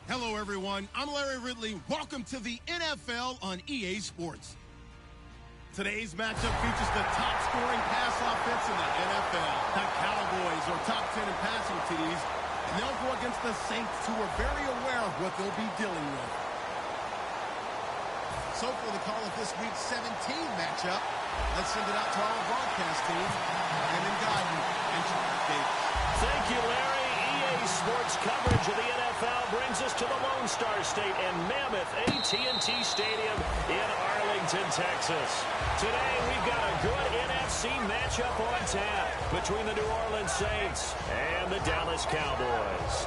Hello, everyone. I'm Larry Ridley. Welcome to the NFL on EA Sports. Today's matchup features the top-scoring pass offense in the NFL. The Cowboys are top 10 in passing TDs, and they'll go against the Saints, who are very aware of what they'll be dealing with. So for the call of this week's 17 matchup, let's send it out to our broadcast team. And in guiding, Davis. Thank you, Larry. EA Sports coverage of the NFL brings us to the Lone Star State and Mammoth AT&T Stadium in Arlington, Texas. Today, we've got a good NFC matchup on tap between the New Orleans Saints and the Dallas Cowboys.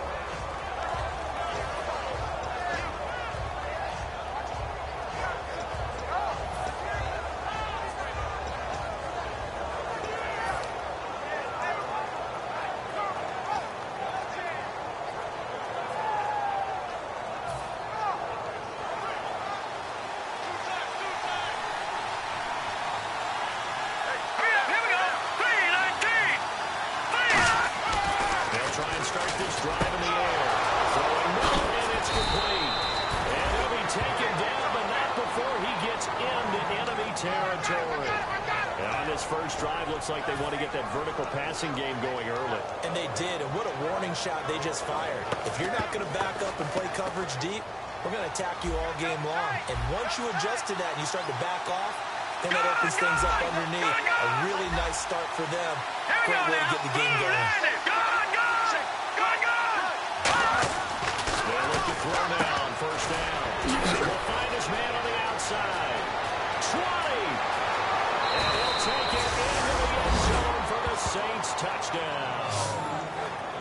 Like they want to get that vertical passing game going early. And they did, and what a warning shot they just fired. If you're not going to back up and play coverage deep, we're going to attack you all game long. And once you adjust to that and you start to back off, then that opens things up underneath. A really nice start for them. Great way to get the game going. They'll look to throw now on first down. He'll find his man on the outside. 20! And he'll take it into the end zone for the Saints touchdown.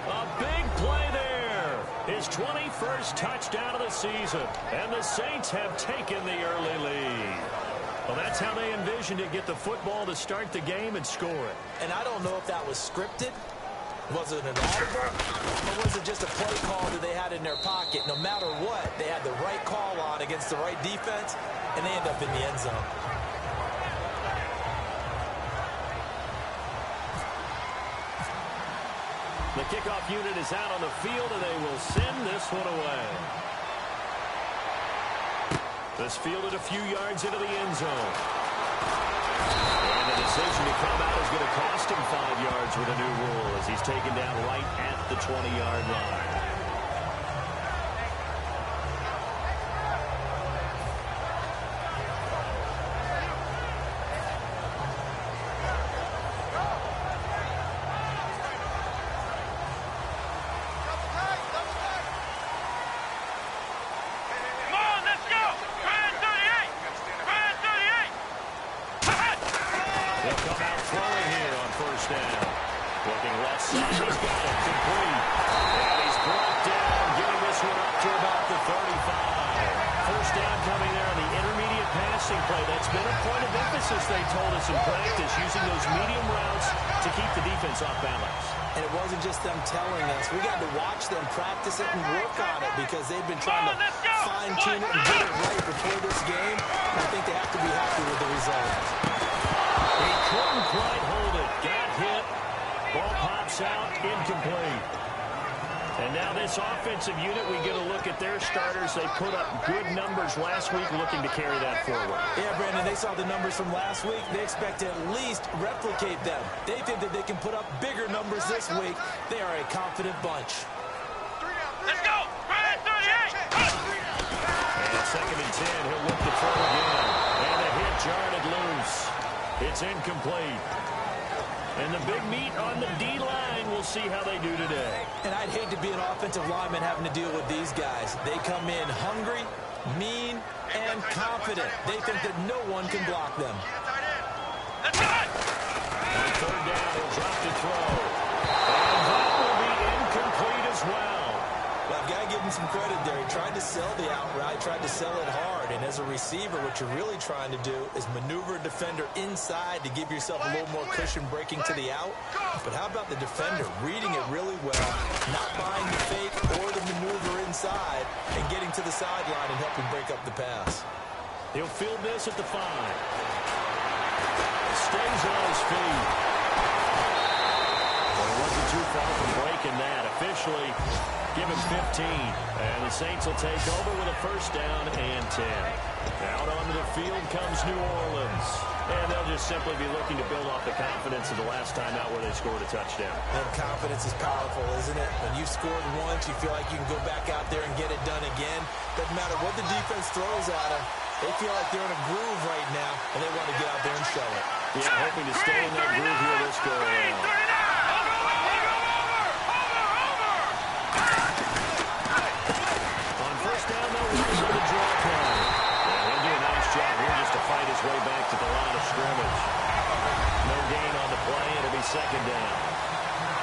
A big play there. His 21st touchdown of the season. And the Saints have taken the early lead. Well, that's how they envisioned it. Get the football to start the game and score it. And I don't know if that was scripted. Was it an audible? Or was it just a play call that they had in their pocket? No matter what, they had the right call on against the right defense, and they end up in the end zone. The kickoff unit is out on the field, and they will send this one away. This fielded a few yards into the end zone. And the decision to come out is going to cost him 5 yards with a new rule as he's taken down right at the 20-yard line. Because they've been trying to fine-tune it and get it right before this game. I think they have to be happy with the result. He couldn't quite hold it. Got hit. Ball pops out. Incomplete. And now this offensive unit, we get a look at their starters. They put up good numbers last week, looking to carry that forward. Yeah, Brandon, they saw the numbers from last week. They expect to at least replicate them. They think that they can put up bigger numbers this week. They are a confident bunch. Let's go! And second and 10, he'll look to throw again. And the hit jarred it loose. It's incomplete. And the big meat on the D-line, we'll see how they do today. And I'd hate to be an offensive lineman having to deal with these guys. They come in hungry, mean, and confident. They think that no one can block them. On third down, he'll drop to throw. And that will be incomplete as well. Well, I've got to give him some credit there. He tried to sell the outright, tried to sell it hard. And as a receiver, what you're really trying to do is maneuver a defender inside to give yourself a little more cushion breaking to the out. But how about the defender reading it really well, not buying the fake or the maneuver inside, and getting to the sideline and helping break up the pass. He'll field this at the 5. Stays on his feet. Well, it wasn't too far from breaking that. Officially, give him 15. And the Saints will take over with a first down and 10. Out onto the field comes New Orleans. And they'll just simply be looking to build off the confidence of the last time out where they scored a touchdown. And confidence is powerful, isn't it? When you've scored once, you feel like you can go back out there and get it done again. Doesn't matter what the defense throws at them. They feel like they're in a groove right now, and they want to get out there and show it. Yeah, hoping to stay in that groove here this go around. On first down, though, he's on the draw play. And he'll do a nice job here just to fight his way back to the line of scrimmage. No gain on the play. It'll be second down.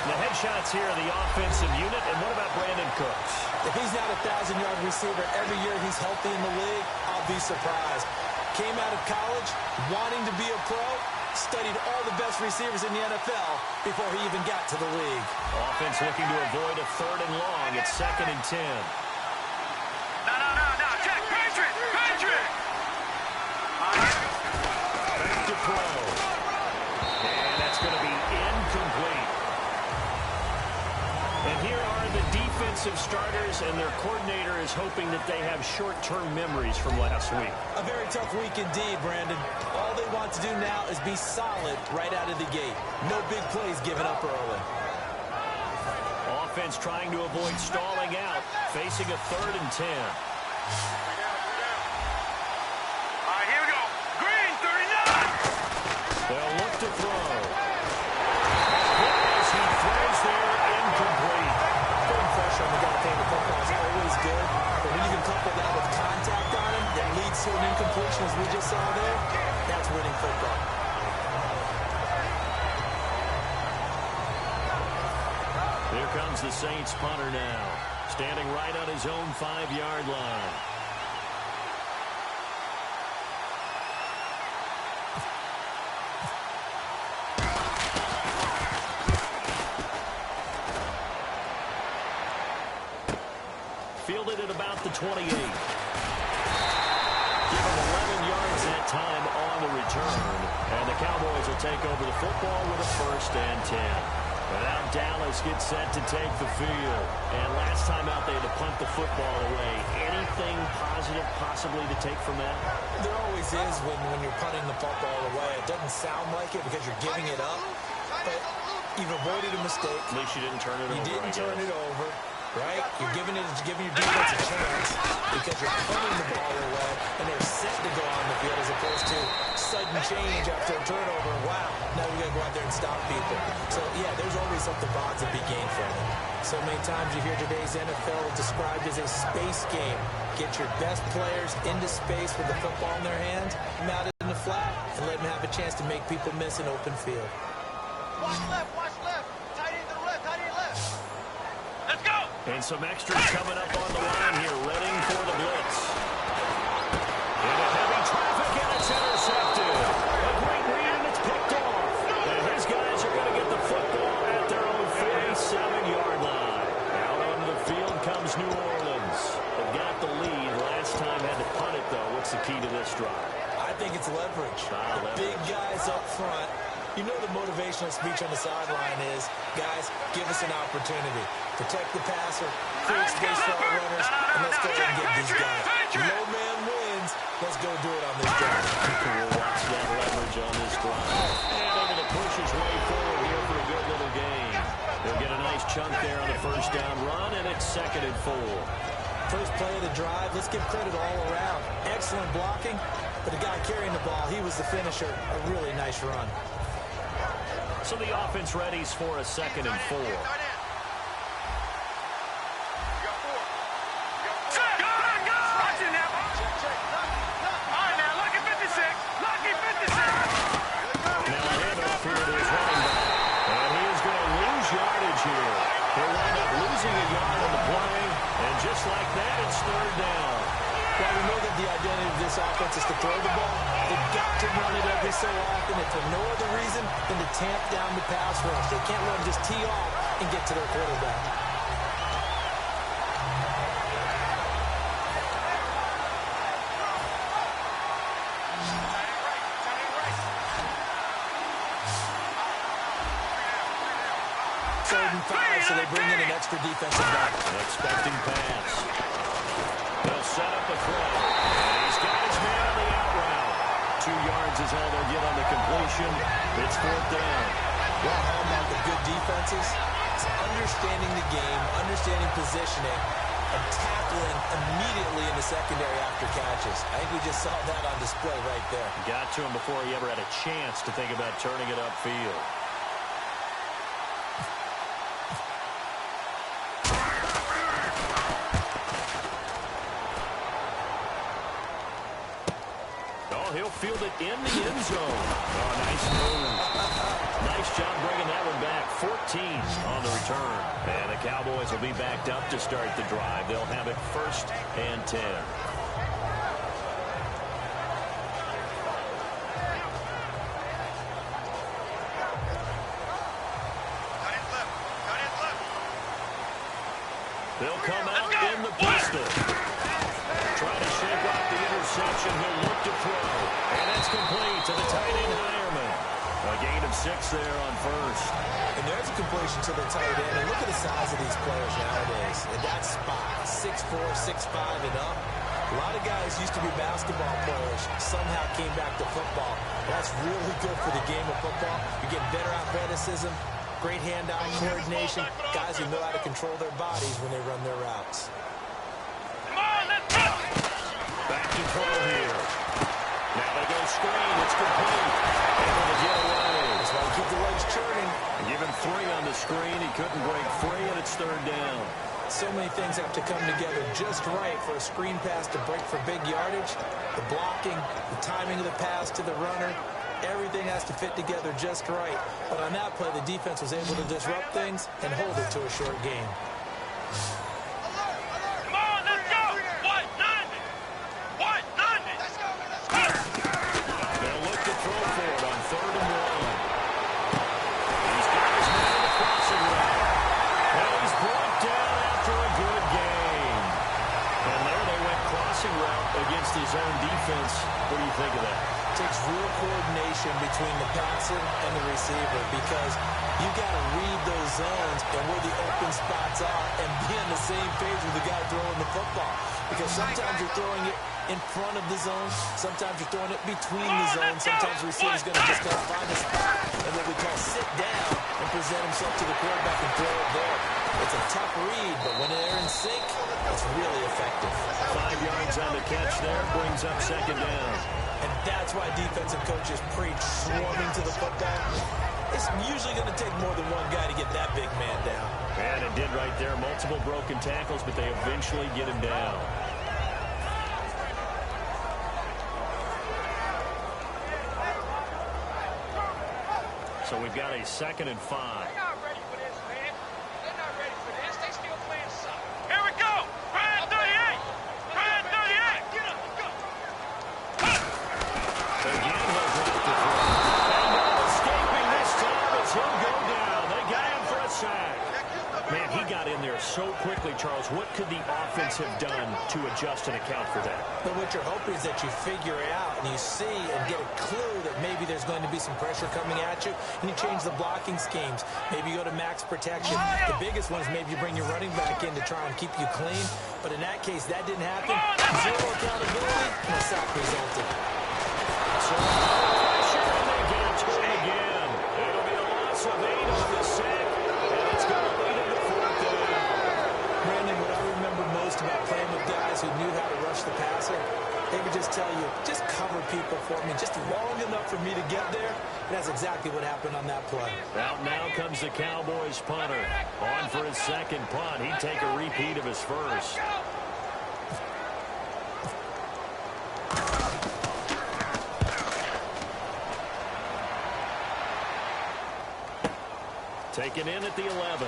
The headshots here are the offensive unit. And what about Brandon Cooks? If he's not a 1,000-yard receiver every year he's healthy in the league, I'll be surprised. Came out of college wanting to be a pro, studied all the best receivers in the NFL before he even got to the league. Offense looking to avoid a 3rd and long. It's 2nd and 10. No. Check. Patrick. Back to throw. And that's going to be incomplete. And here are the defensive starters, and their coordinator is hoping that they have short-term memories from last week. A very tough week indeed, Brandon. All they want to do now is be solid right out of the gate. No big plays given up early. Offense trying to avoid stalling out, facing a 3rd and 10. All right, here we go. Green, 39. They'll look to throw. As he throws there, incomplete. Putting pressure on the guy playing the football is always good, but when you can couple that with contact on him that leads to an incompletion, as we just saw there, that's winning football. Here comes the Saints punter now, standing right on his own 5-yard line. Fielded at about the 28. Give him 11 yards that time on the return. And the Cowboys will take over the football with a 1st and 10. And now Dallas gets set to take the field. And last time out, they had to punt the football away. Anything positive possibly to take from that? There always is when you're punting the football away. It doesn't sound like it because you're giving it up, but you've avoided a mistake. At least you didn't turn it over. You didn't turn it over. Right? You're giving your defense a chance because you're punting the ball away and they're set to go on the field as opposed to sudden change after a turnover. Wow, now we got to go out there and stop people. So, yeah, there's always something positive to be gained from it. So many times you hear today's NFL described as a space game. Get your best players into space with the football in their hands, come out in the flat, and let them have a chance to make people miss an open field. Watch left. Tight end to the left, tight end left. Let's go. And some extras coming up on the line here, readying for the blitz. Into heavy traffic, and it's intercepted. A great read, and it's picked off. And his guys are going to get the football at their own 47-yard line. Out onto the field comes New Orleans. They've got the lead. Last time had to punt it, though. What's the key to this drive? I think it's leverage. The big guys up front. You know the motivational speech on the sideline is, guys, give us an opportunity. Protect the passer, create space for our runners, and let's go ahead and get these guys. Low man wins. Let's go do it on this drive. We'll watch that leverage on this drive. And able to push his way forward here for a good little gain. They'll get a nice chunk there on the first down run, and it's 2nd and 4. First play of the drive, let's give credit all around. Excellent blocking, but the guy carrying the ball, he was the finisher. A really nice run. So the offense readies for a 2nd and 4. Just like that, it's 3rd down. Well, we know that the identity of this offense is to throw the ball. They've got to run it every so often, if for no other reason than to tamp down the pass rush. They can't let them just tee off and get to their quarterback. So 3rd and 5, so they bring in an extra defensive back. An expecting pass. They'll set up the throw. And he's got his man on the out route. 2 yards is all they'll get on the completion. It's 4th down. Well, hallmark of good defenses is understanding the game, understanding positioning, and tackling immediately in the secondary after catches. I think we just saw that on display right there. Got to him before he ever had a chance to think about turning it upfield. Oh, he'll field it in the end zone. Oh, nice move. Nice job bringing that one back. 14 on the return. And the Cowboys will be backed up to start the drive. They'll have it 1st and 10. They'll come out in the pistol. Try to shake off the interception. He'll look to throw. And that's complete to the tight end, Hireman. A gain of 6 there on 1st. And there's a completion to the tight end. And look at the size of these players nowadays. In that spot, 6'4", 6'5", and up. A lot of guys used to be basketball players, somehow came back to football. That's really good for the game of football. You get better athleticism, great hand-eye coordination, guys who know how to control their bodies when they run their routes. Back to throw here. Now they go screen. It's complete. Able to get away. That's why you keep the legs churning. Give him 3 on the screen. He couldn't break free, and it's 3rd down. So many things have to come together just right for a screen pass to break for big yardage. The blocking, the timing of the pass to the runner, everything has to fit together just right. But on that play, the defense was able to disrupt things and hold it to a short game. They'll look to throw for it on 3rd and 1. He's got his man on the crossing route. And he's brought down after a good game. And there they went crossing route against his own defense. What do you think of that? It takes real coordination between the passer and the receiver because you got to read those zones and where the open spots are and be on the same page with the guy throwing the football. Because sometimes you're throwing it in front of the zone, sometimes you're throwing it between the zones, sometimes the receiver's going to just find a spot and what we call sit down and present himself to the quarterback and throw it there. It's a tough read, but when they're in sync, it's really effective. 5 yards on the catch there, brings up 2nd down. And that's why defensive coaches preach swarming to the football. It's usually going to take more than one guy to get that big man down. And it did right there. Multiple broken tackles, but they eventually get him down. So we've got a 2nd and 5. They're not ready for this, man. They're not ready for this. They still playing soccer. Here we go. Ryan 38. Ryan 38. Get up. Go. Again, he'll drop the throw. And not escaping this time as he'll go down. They got him for a sack. Man, he got in there so quickly, Charles. What could the offense have done to adjust and account for that? But what you're hoping is that you figure it out and you see and get a clue that maybe there's going to be some pressure coming at you, and you change the blocking schemes. Maybe you go to max protection. The biggest one is maybe you bring your running back in to try and keep you clean. But in that case, that didn't happen. Zero accountability, and a sack resulted. So pressure, and they get it to him again. It'll be a loss of 8 on the sack, and it's going to lead him to 4th down. Brandon, what I remember most about playing with guys who knew how to rush the passer, they would just tell you, just cover people for me, just long enough for me to get there. And that's exactly what happened on that play. Out now comes the Cowboys punter. On for his 2nd punt. He'd take a repeat of his first. Taken in at the 11.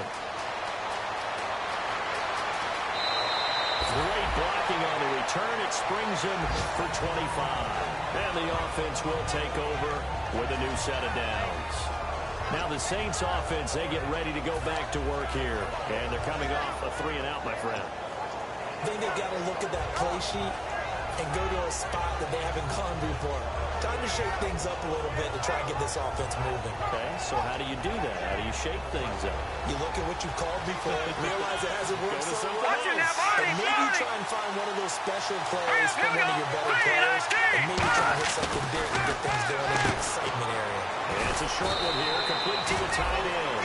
Great blocking on the return. It springs him for 25. And the offense will take over with a new set of downs. Now the Saints offense, they get ready to go back to work here. And they're coming off a 3-and-out, my friend. I think they've got to look at that play sheet and go to a spot that they haven't gone before. Time to shake things up a little bit to try and get this offense moving. Okay, so how do you do that? How do you shake things up? You look at what you've called before, realize it hasn't worked so well, and maybe try and find one of those special plays from one of your better players, and maybe try and hit something big and get things going in the excitement area. And it's a short one here, complete to the tight end.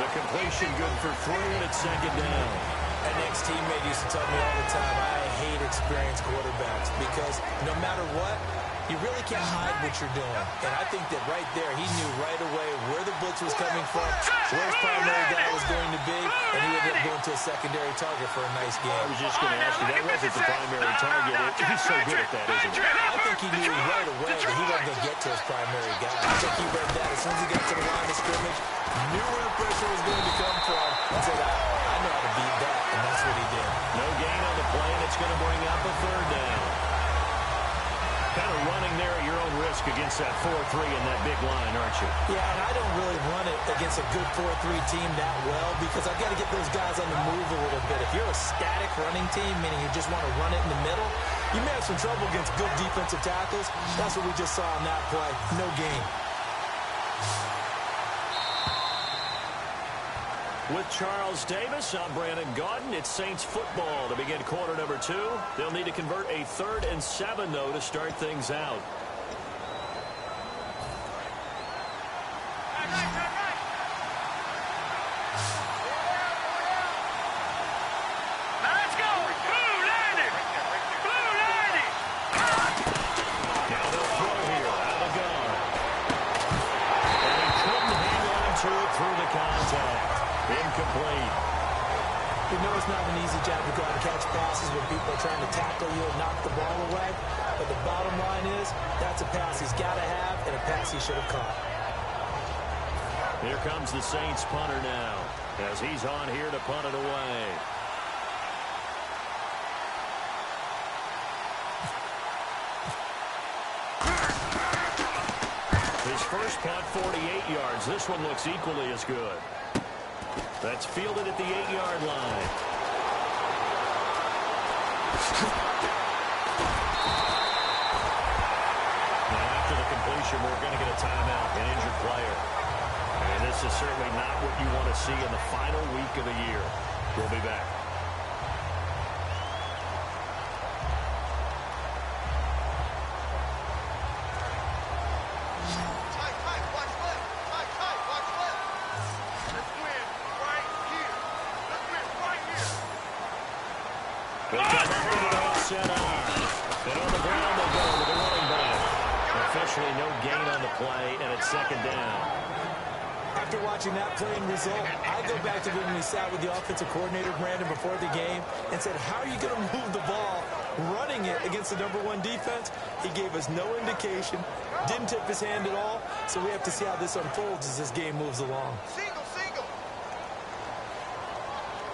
The completion good for 3, and it's second down. An ex-teammate used to tell me all the time, I hate experienced quarterbacks because no matter what, you really can't hide what you're doing. And I think that right there, he knew right away where the blitz was coming from, where his primary guy was going to be, and he ended up going to a secondary target for a nice game. I was just going to ask you, that wasn't the primary target. He's so good at that, isn't he? I think he knew right away that he wasn't going to get to his primary guy. I think he read that as soon as he got to the line of scrimmage, knew where the pressure was going to come from, and said, I know how to beat that, and that's what he did. No gain on the play, and it's going to bring up a 3rd down. Kind of running there at your own risk against that 4-3 and that big line, aren't you? Yeah, and I don't really run it against a good 4-3 team that well because I've got to get those guys on the move a little bit. If you're a static running team, meaning you just want to run it in the middle, you may have some trouble against good defensive tackles. That's what we just saw on that play. No gain. With Charles Davis, I'm Brandon Gaudin. It's Saints football to begin quarter number 2. They'll need to convert a 3rd and 7, though, to start things out. Let's go! Blue landing! Blue landing! Now they'll throw here out of the gun. And he couldn't hang on to it through the contact. Incomplete. You know it's not an easy job to go out and catch passes when people are trying to tackle you and knock the ball away. But the bottom line is, that's a pass he's got to have and a pass he should have caught. Here comes the Saints punter now as he's on here to punt it away. His first punt, 48 yards. This one looks equally as good. That's fielded at the 8-yard line. Now after the completion, we're going to get a timeout, an injured player. And this is certainly not what you want to see in the final week of the year. We'll be back. They come over to all set on. And on the ground they go with the running back. Officially no gain on the play, and it's second down. After watching that play and result, I go back to when we sat with the offensive coordinator, Brandon, before the game and said, how are you going to move the ball running it against the #1 defense? He gave us no indication, didn't tip his hand at all, so we have to see how this unfolds as this game moves along. Single!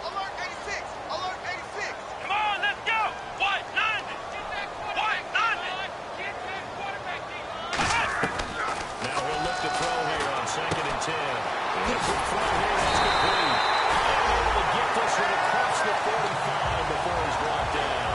Alert 86! Alert 86! Come on, let's go! White, landing! White, landing! Get that quarterback deep! Now he'll look to throw here on 2nd and 10. It's a throw here, that's complete. And able to get this one across the 45 before he's brought down.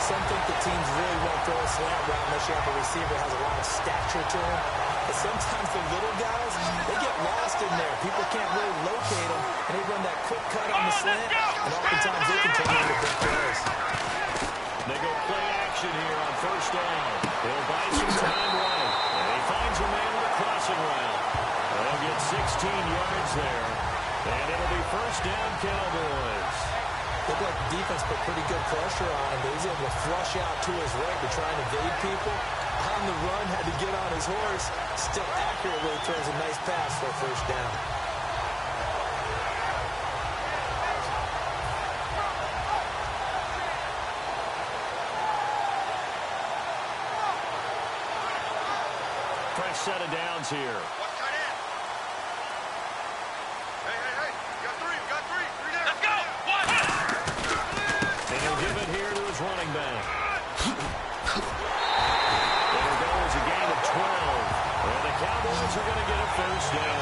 Some think the teams really won't throw a slant route unless you have a receiver that has a lot of stature to him. But sometimes the little guys, they get lost in there. People can't really locate them, and they run that quick cut on the slant, and oftentimes they can turn into big plays. They go play action here on 1st down. He'll buy some time right. And he finds a man with a crossing route. They'll get 16 yards there. And it'll be 1st down, Cowboys. Looked like the defense put pretty good pressure on him, but he's able to flush out to his right to try and evade people. On the run, had to get on his horse. Still accurately throws a nice pass for a 1st down. Fresh set of downs here. Watch tight end. Hey. You got three. Let's go! One! And he'll give it here to his running back. There goes a gain of 12. And the Cowboys are going to get a 1st down.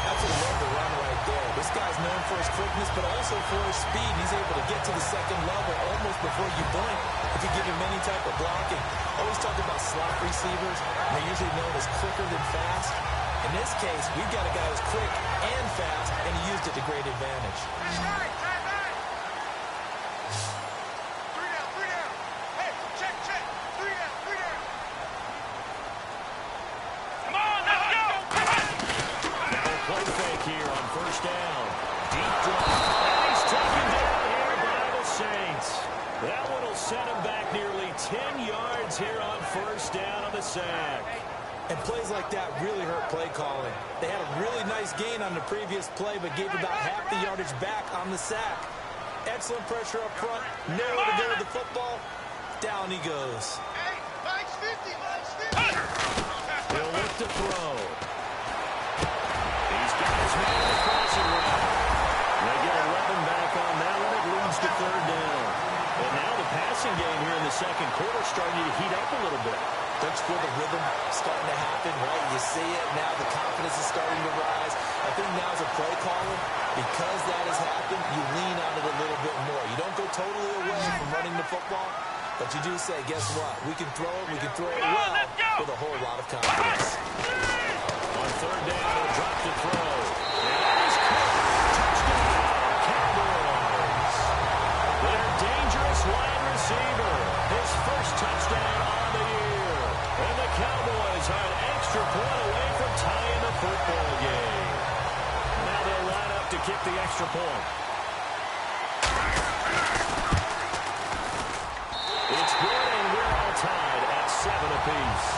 That's a love to run right right there. This guy's known for his quickness, but also for his speed. He's able to get to the second level almost before you blink if you give him any type of blocking. Always talk about slot receivers, and they're usually known as quicker than fast. In this case, we've got a guy who's quick and fast, and he used it to great advantage. That one will set him back nearly 10 yards here on first down on the sack. And plays like that really hurt play calling. They had a really nice gain on the previous play, but gave about half the yardage back on the sack. Excellent pressure up front. Nowhere to go with the football. Down he goes. Hey, Mike's 50, Mike's 50. He'll look to throw. He's got his man in the crossing route. They get 11 back on that one. It leads to third down. And now the passing game here in the second quarter starting to heat up a little bit. Don't you feel the rhythm starting to happen, right? You see it, now the confidence is starting to rise. I think now as a play caller, because that has happened, you lean on it a little bit more. You don't go totally away from running the football, but you do say, guess what? We can throw it well with a whole lot of confidence. On third down, he'll drop to throw. And he's caught. Touchdown, Cowboys. Their dangerous wide receiver. His first touchdown on the year. And the Cowboys are an extra point away from tying the football game. Now they'll line up to kick the extra point. It's good, and we're all tied at 7 apiece.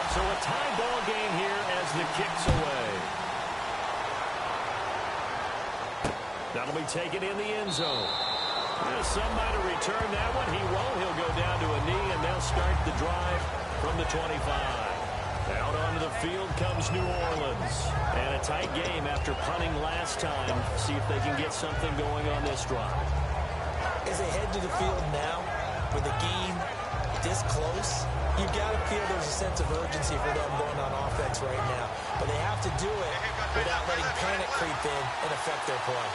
So a tie ball game here as the kick's away. That'll be taken in the end zone. Some might have returned that one. He won't. He'll go down to a knee, and they'll start the drive from the 25. Out onto the field comes New Orleans. And a tight game after punting last time. See if they can get something going on this drive. As they head to the field now, with the game this close, you've got to feel there's a sense of urgency for them going on offense right now. But they have to do it without letting panic creep in and affect their play.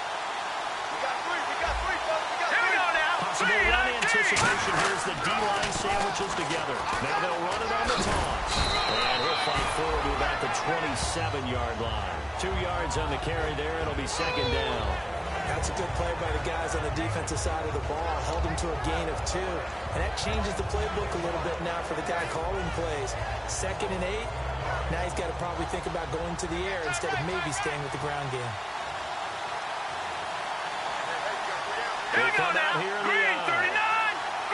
Possible run anticipation. Here's the D-line sandwiches together. Now they'll run it on the toss. And he'll fight forward to about the 27-yard line. 2 yards on the carry there. It'll be second down. That's a good play by the guys on the defensive side of the ball. Held him to a gain of 2. And that changes the playbook a little bit now for the guy calling plays. 2nd and 8. Now he's got to probably think about going to the air instead of maybe staying with the ground game. They come out here in the Green 39!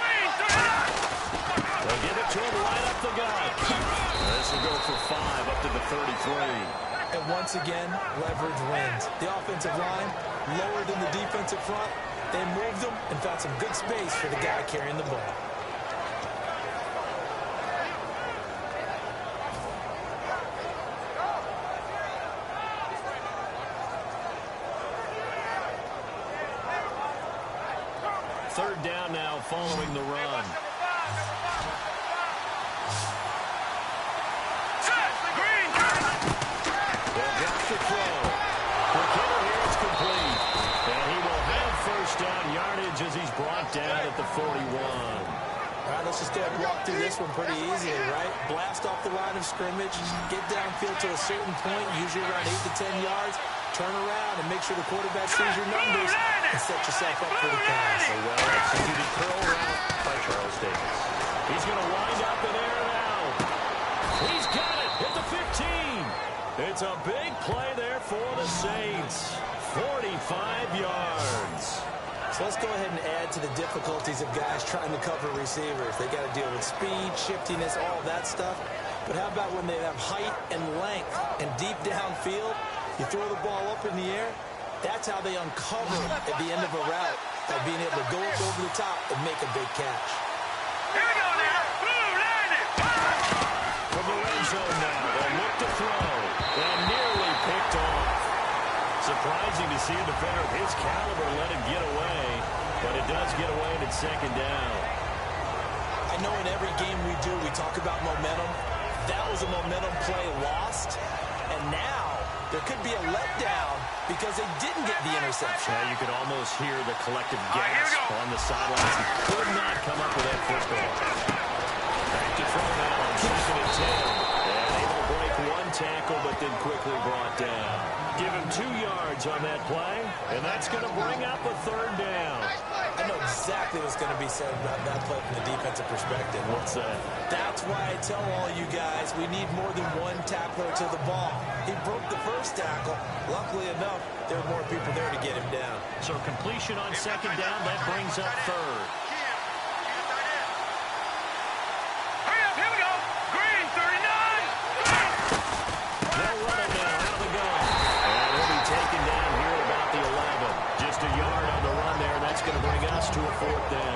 Green 39! They'll give it to him right up the gut. This will go for 5 up to the 33. And once again, leverage wins. The offensive line lower than the defensive front. They moved them and found some good space for the guy carrying the ball. Third down now following the run. They'll drop the throw. The kicker here is complete. And he will have first down yardage as he's brought down at the 41. All right, let's just walk through this one pretty easily, right? Blast off the line of scrimmage, get downfield to a certain point, usually around 8 to 10 yards, turn around and make sure the quarterback sees your numbers and set yourself up for the pass. A well-executed curl route by Charles Davis. He's going to wind up and air it out. He's got it at the 15. It's a big play there for the Saints. 45 yards. So let's go ahead and add to the difficulties of guys trying to cover receivers. They got to deal with speed, shiftiness, all that stuff. But how about when they have height and length and deep downfield? You throw the ball up in the air. That's how they uncover at the end of a route, by being able to go up over the top and make a big catch. Here we go now. Blue line it. From the red zone now, they'll look to throw. And nearly picked off. So Surprising to see a defender of his caliber let it get away, but it does get away and it's second down. I know in every game we do, we talk about momentum. That was a momentum play lost, and now there could be a letdown because they didn't get the interception. Yeah, you could almost hear the collective gasp on the sidelines. He could not come up with that football. Back to throw now on 2nd and 10. And able to break one tackle, but then quickly brought down. Give him 2 yards on that play, and that's going to bring up a 3rd down. I know exactly what's going to be said about that play from the defensive perspective. What's that? That's why I tell all you guys we need more than one tackler to the ball. He broke the first tackle. Luckily enough, there were more people there to get him down. So completion on 2nd down, that brings up 3rd. Hurry up, here we go. Green, 39. They'll run it now out of the gun. And he'll be taken down here at about the 11. Just a yard on the run there, and that's going to bring us to a 4th down.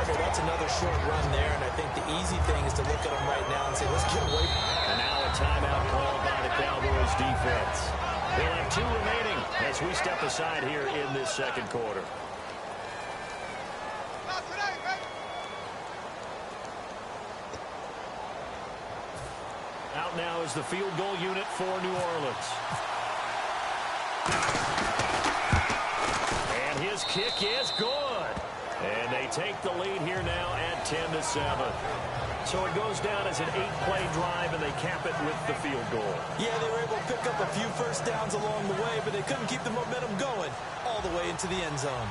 Okay, that's another short run there, and I think the easy thing is to look at him right now and say, let's get away. And now a timeout called by the Cowboys defense. They'll have 2 remaining as we step aside here in this 2nd quarter. Out now is the field goal unit for New Orleans. And his kick is good. And they take the lead here now at 10-7. So it goes down as an 8-play drive, and they cap it with the field goal. Yeah, they were able to pick up a few first downs along the way, but they couldn't keep the momentum going all the way into the end zone.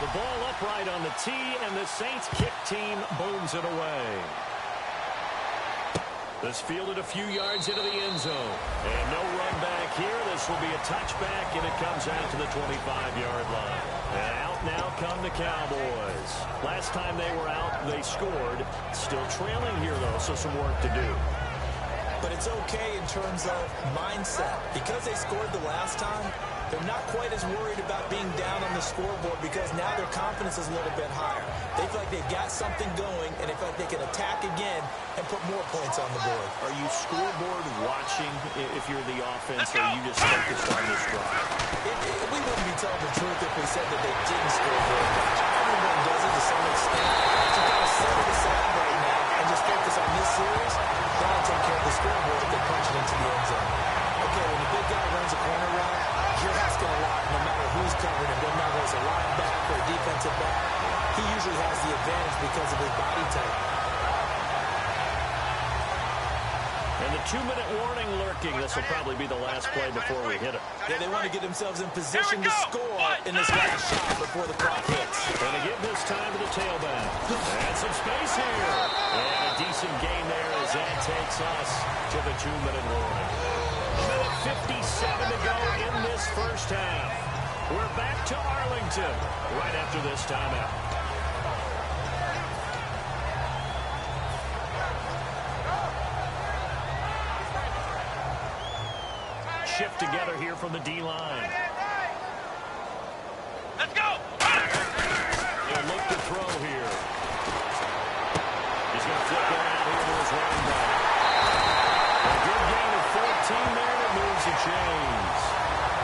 The ball upright on the tee, and the Saints kick team booms it away. This fielded a few yards into the end zone. And no run back here. This will be a touchback, and it comes out to the 25-yard line. And out now come the Cowboys. Last time they were out, they scored. Still trailing here, though, so some work to do. But it's okay in terms of mindset. Because they scored the last time, they're not quite as worried about being down on the scoreboard because now their confidence is a little bit higher. They feel like they've got something going, and they feel like they can attack again and put more points on the board. Are you scoreboard watching if you're the offense, or are you just focused on this drive? We wouldn't be telling the truth if we said that they didn't scoreboard watch. Everyone does it to some extent. So you got to set it aside right now and just focus on this series. That'll take care of the scoreboard if they punch it into the end zone. Okay, when the big guy runs a corner route, you're asking a lot no matter who's covering him. No matter if it's a linebacker or a defensive back, he usually has the advantage because of his body type. And the 2-minute warning lurking. This will probably be the last play before we hit it. Yeah, they want to get themselves in position to score in this last shot before the clock hits. And they give this time to the tailback. And some space here. And a decent gain there as that takes us to the 2-minute warning. 1:57 to go in this first half. We're back to Arlington right after this timeout. Shift together here from the D-line. Let's go. He'll look to throw here. He's going to flip one out here to his running back. A good gain of 14 there that moves the chains.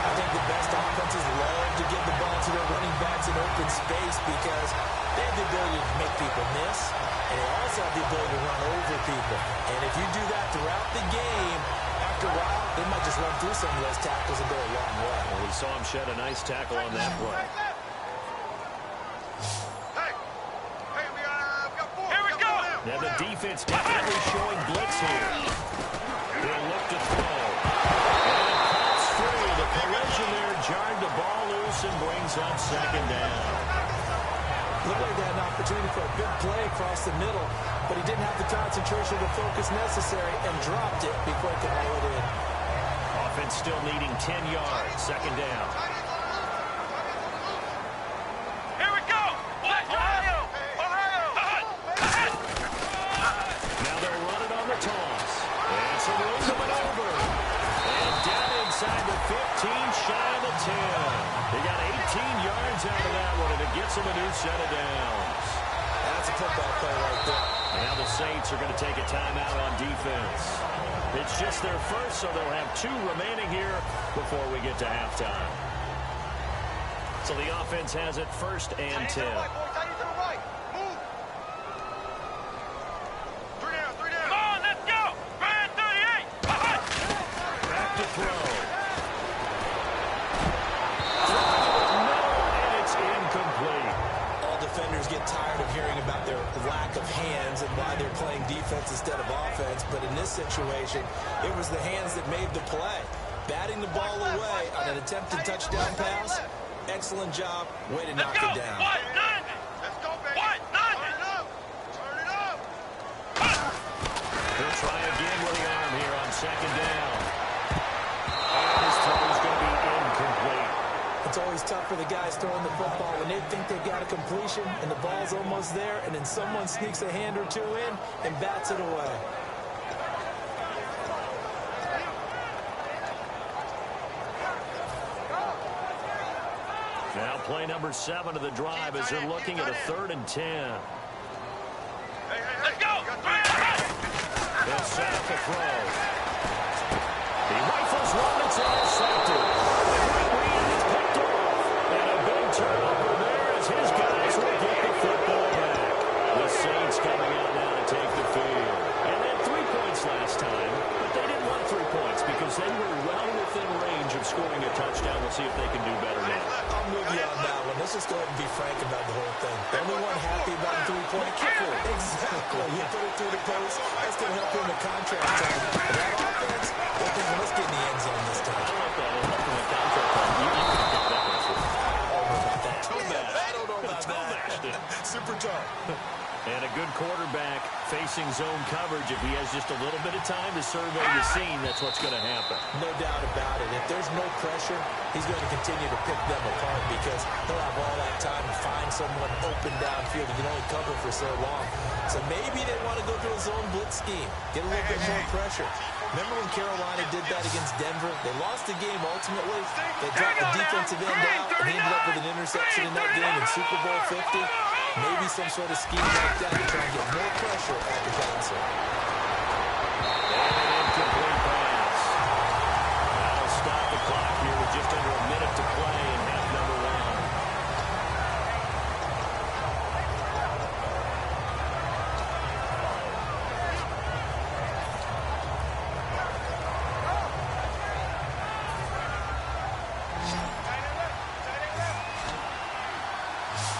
I think the best offenses love to give the ball to their running backs in open space because they have the ability to make people miss, and they also have the ability to run over people. And if you do that throughout the game, after a while, they might just run through some of those tackles and go a long way. Well, we saw him shed a nice tackle on that play. Here we go. Now the defense definitely showing blitz here. They'll look to throw. And it pops free. The collision there jarred the ball loose and brings up 2nd down. Looked like they had an opportunity for a big play across the middle, but he didn't have the concentration or the focus necessary and dropped it before he could haul it in. Offense still needing 10 yards. 2nd down. Here we go. Ohio. Now they'll run it on the toss. And some room coming over. And down inside the 15, shy of the 10. They got 18 yards out of that one, and it gets them a new set of downs. That's a football play right there. And now the Saints are going to take a timeout on defense. It's just their first, so they'll have 2 remaining here before we get to halftime. So the offense has it 1st and 10. Come on, let's go. Ryan 38. Back to throw. And it's incomplete. All defenders get tired of hearing about their lack of hands and why they're playing defense instead of offense. But in this situation, it was the hands that made the play. Batting the ball away on an attempted touchdown pass. Excellent job. Way to knock it down. Let's go, baby. Turn it up. He'll try again with the arm here on 2nd down. And his throw is going to be incomplete. It's always tough for the guys throwing the football when they think they've got a completion and the ball's almost there, and then someone sneaks a hand or 2 in and bats it away. Now play number 7 of the drive as they're looking at a 3rd and 10. Let's go. They'll set up the throw. He rifles one that's intercepted. It's picked off. And a big turnover there as his guys will get the football back. The Saints coming out now to take the field. And they had 3 points last time, but they didn't want 3 points because they were well within range of scoring a touchdown. We'll see if they can do better now. I'm with you on that one. Let's just go ahead and be frank about the whole thing. The only one happy about a 3-point kick. Exactly. You put it through the post. That's going to help you in the contract time. But that offense, they're thinking, let's get in the end zone this time. I don't know if that will help in the contract time. You can get that one through. I don't know about that. Super tough. And a good quarterback facing zone coverage. If he has just a little bit of time to survey the scene, that's what's going to happen. No doubt about it. If there's no pressure, he's going to continue to pick them apart because he'll have all that time to find someone open downfield. He can only cover for so long. So maybe they want to go to a zone blitz scheme, get a little bit more pressure. Remember when Carolina did that against Denver? They lost the game ultimately. They dropped the defensive end out, and he ended up with an interception in that game in Super Bowl 50. Maybe some sort of scheme like that to try and get more pressure at the passer. And an incomplete pass. That'll stop the clock here with just under a minute to play in half number 1.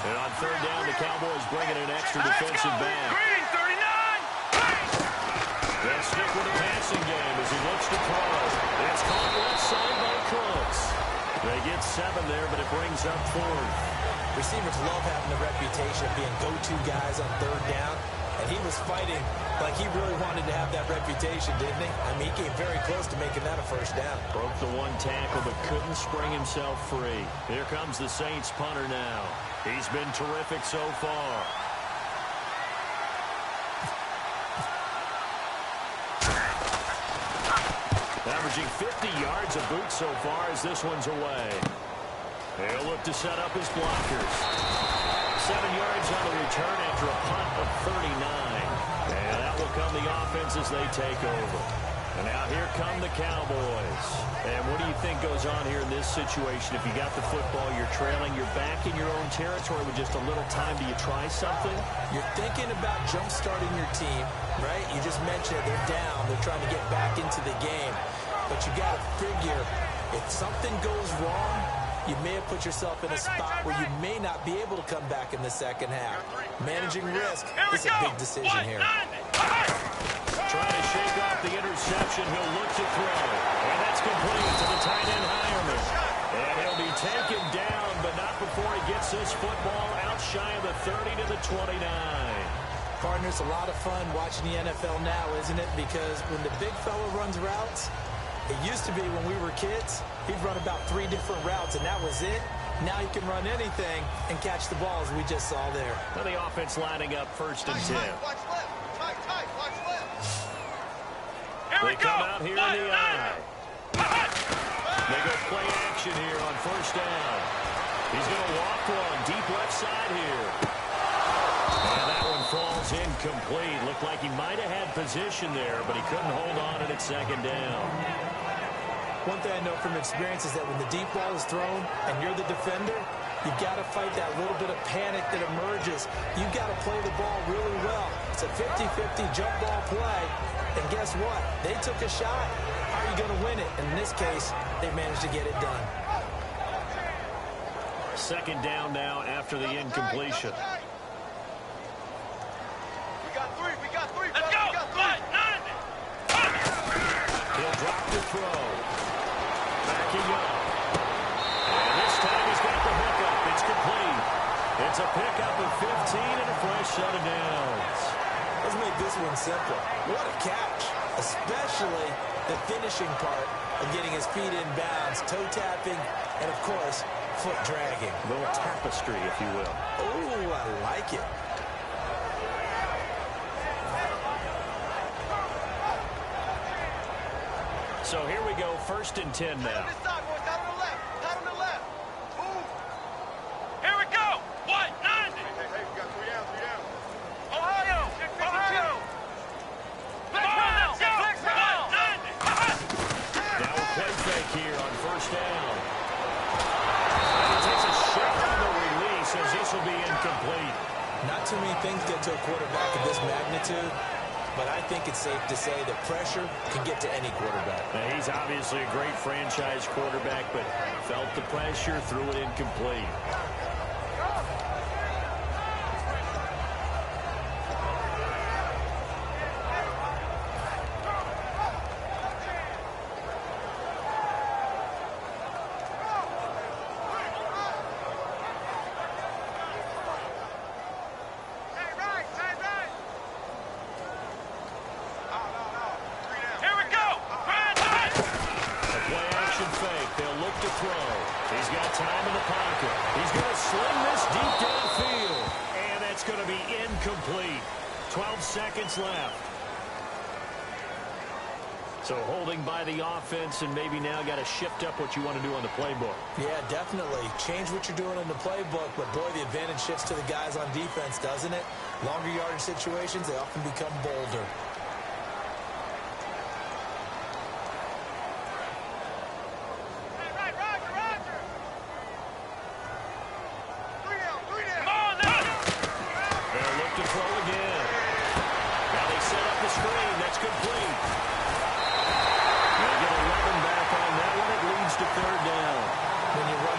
And on 3rd down, the Cowboys bringing an extra defensive back. Green 39. They'll stick with the passing game as he looks to throw. It's caught left side by Cooks. They get 7 there, but it brings up 4th. Receivers love having the reputation of being go-to guys on 3rd down, and he was fighting like he really wanted to have that reputation, didn't he? I mean, he came very close to making that a 1st down. Broke the 1 tackle, but couldn't spring himself free. Here comes the Saints punter now. He's been terrific so far. Averaging 50 yards a boot so far as this one's away. He'll look to set up his blockers. 7 yards on the return after a punt of 39. And that will come the offense as they take over. And now here come the Cowboys. And what do you think goes on here in this situation? If you got the football, you're trailing, you're back in your own territory with just a little time. Do you try something? You're thinking about jump-starting your team, right? You just mentioned they're down. They're trying to get back into the game. But you got to figure, if something goes wrong, you may have put yourself in a spot where you may not be able to come back in the 2nd half. Managing risk is a big decision here. Trying to shake off the interception. He'll look to throw. And that's complete to the tight end, Hireman. And he'll be taken down, but not before he gets this football out shy of the 30 to the 29. Partners, a lot of fun watching the NFL now, isn't it? Because when the big fella runs routes, it used to be when we were kids, he'd run about 3 different routes, and that was it. Now he can run anything and catch the ball, as we just saw there. Now the offense lining up 1st and 10. Watch left. Tight. Watch left. They come out here in the eye. They go play action here on 1st down. He's going to walk one deep left side here. And that one falls incomplete. Looked like he might have had position there, but he couldn't hold on it at second down. One thing I know from experience is that when the deep ball is thrown and you're the defender, you've got to fight that little bit of panic that emerges. You've got to play the ball really well. It's a 50-50 jump ball play. And guess what? They took a shot. How are you going to win it? And in this case, they managed to get it done. Second down now after the incompletion. We got three. Let's go. He'll drop the throw. Backing up. And this time he's got the hookup. It's complete. It's a pickup of 15 and a fresh set of downs. Let's make this one simple. What a catch. Especially the finishing part of getting his feet in bounds, toe tapping, and of course, foot dragging. A little tapestry, if you will. Oh, I like it. So here we go, 1st and 10 now. Out on the left. Move. Here we go. What? 90. Hey, we got 3 down. Ohio. Let's go. 90. Now a play fake here on 1st down. And he takes a shot on the release as this will be incomplete. Not too many things get to a quarterback of this magnitude, but I think it's safe to say that pressure can get to any quarterback. Now, he's obviously a great franchise quarterback, but felt the pressure, threw it incomplete. He's got time in the pocket. He's going to sling this deep downfield. And that's going to be incomplete. 12 seconds left. So holding by the offense, and maybe now got to shift up what you want to do on the playbook. Yeah, definitely. Change what you're doing in the playbook, but boy, the advantage shifts to the guys on defense, doesn't it? Longer yardage situations, they often become bolder.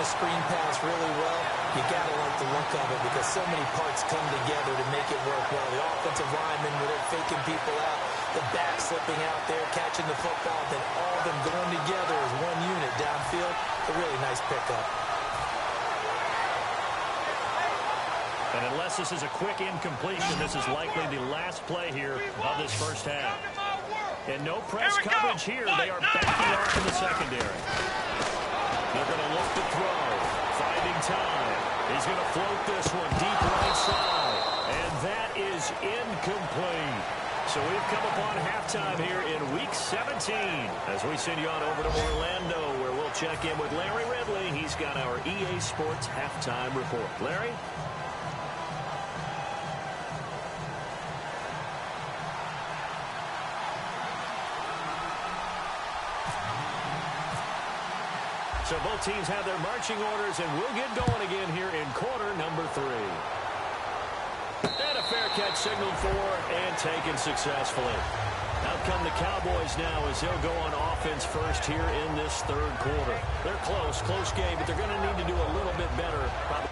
Screen pass really well, you got to like the look of it because so many parts come together to make it work well. The offensive linemen, where they're faking people out, the back slipping out there, catching the football, then all of them going together as one unit downfield. A really nice pickup. And unless this is a quick incompletion, this is likely the last play here of this first half. And no press coverage here. They are backing off in the secondary. They're going to look to throw. Finding time. He's going to float this one deep right side. And that is incomplete. So we've come upon halftime here in Week 17 as we send you on over to Orlando, where we'll check in with Larry Ridley. He's got our EA Sports halftime report. Larry? So both teams have their marching orders, and we'll get going again here in quarter number 3. And a fair catch signaled for and taken successfully. Out come the Cowboys now as they'll go on offense first here in this third quarter. They're close game, but they're going to need to do a little bit better. Probably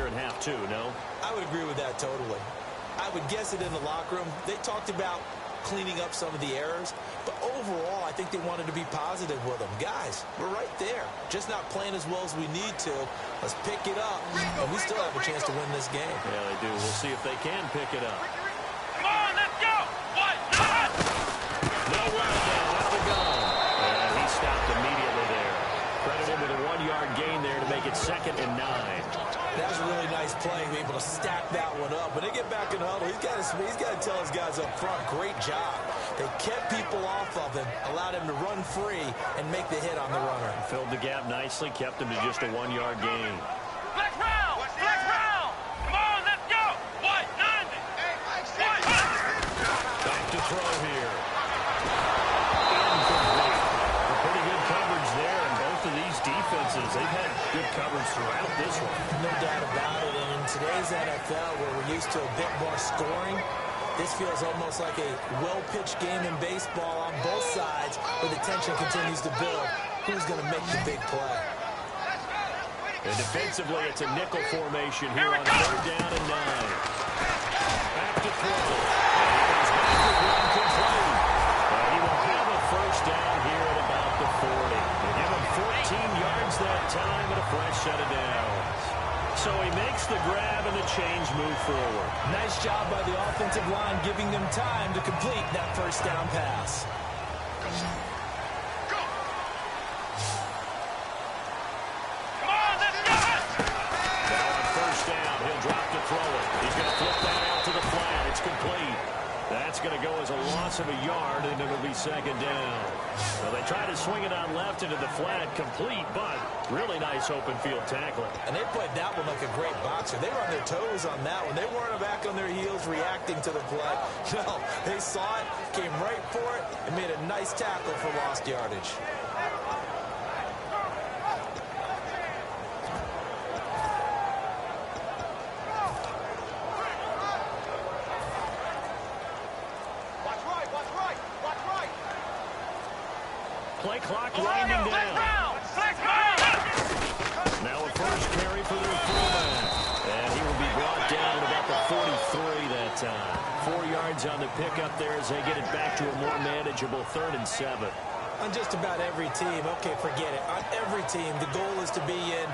in half two, no? I would agree with that totally. I would guess it in the locker room. They talked about cleaning up some of the errors, but overall, I think they wanted to be positive with them. Guys, we're right there. Just not playing as well as we need to. Let's pick it up, and we still have a chance to win this game. Yeah, they do. We'll see if they can pick it up. Come on, let's go! What? Not! No run down at the gun. And he stopped immediately there. Credit him with a 1-yard gain there to make it 2nd and 9. That was a really nice play, able to stack that one up. When they get back in the huddle, he's got to tell his guys up front, great job. They kept people off of him, allowed him to run free and make the hit on the runner. Filled the gap nicely, kept him to just a 1-yard gain. Flex round! Flex round! Come on, let's go! What? 90! What? Back to throw here. Incomplete. Pretty good coverage there, and both of these defenses, they've had good coverage throughout this one. No doubt about it. And in today's NFL, where we're used to a bit more scoring, this feels almost like a well-pitched game in baseball on both sides, where the tension continues to build. Who's going to make the big play? And defensively, it's a nickel formation here on 3rd down and 9. Back to throw. And he goes back with one complete. And he will have a 1st down here at about the 40. They give him 14 yards that time and a fresh set of downs. So he makes the grab and the change move forward. Nice job by the offensive line, giving them time to complete that 1st down pass. He's going to flip that out to the flat. It's complete. That's going to go as a loss of a yard, and it'll be 2nd down. Well, they try to swing it on left into the flat, complete, but really nice open field tackling. And they played that one like a great boxer. They were on their toes on that one. They weren't back on their heels reacting to the play. No, they saw it, came right for it, and made a nice tackle for lost yardage. Play clock winding down. Now a 1st carry for their fullback. And he will be brought down at about the 43 that time. 4 yards on the pickup there as they get it back to a more manageable 3rd and 7. On just about every team, okay, forget it. On every team, the goal is to be in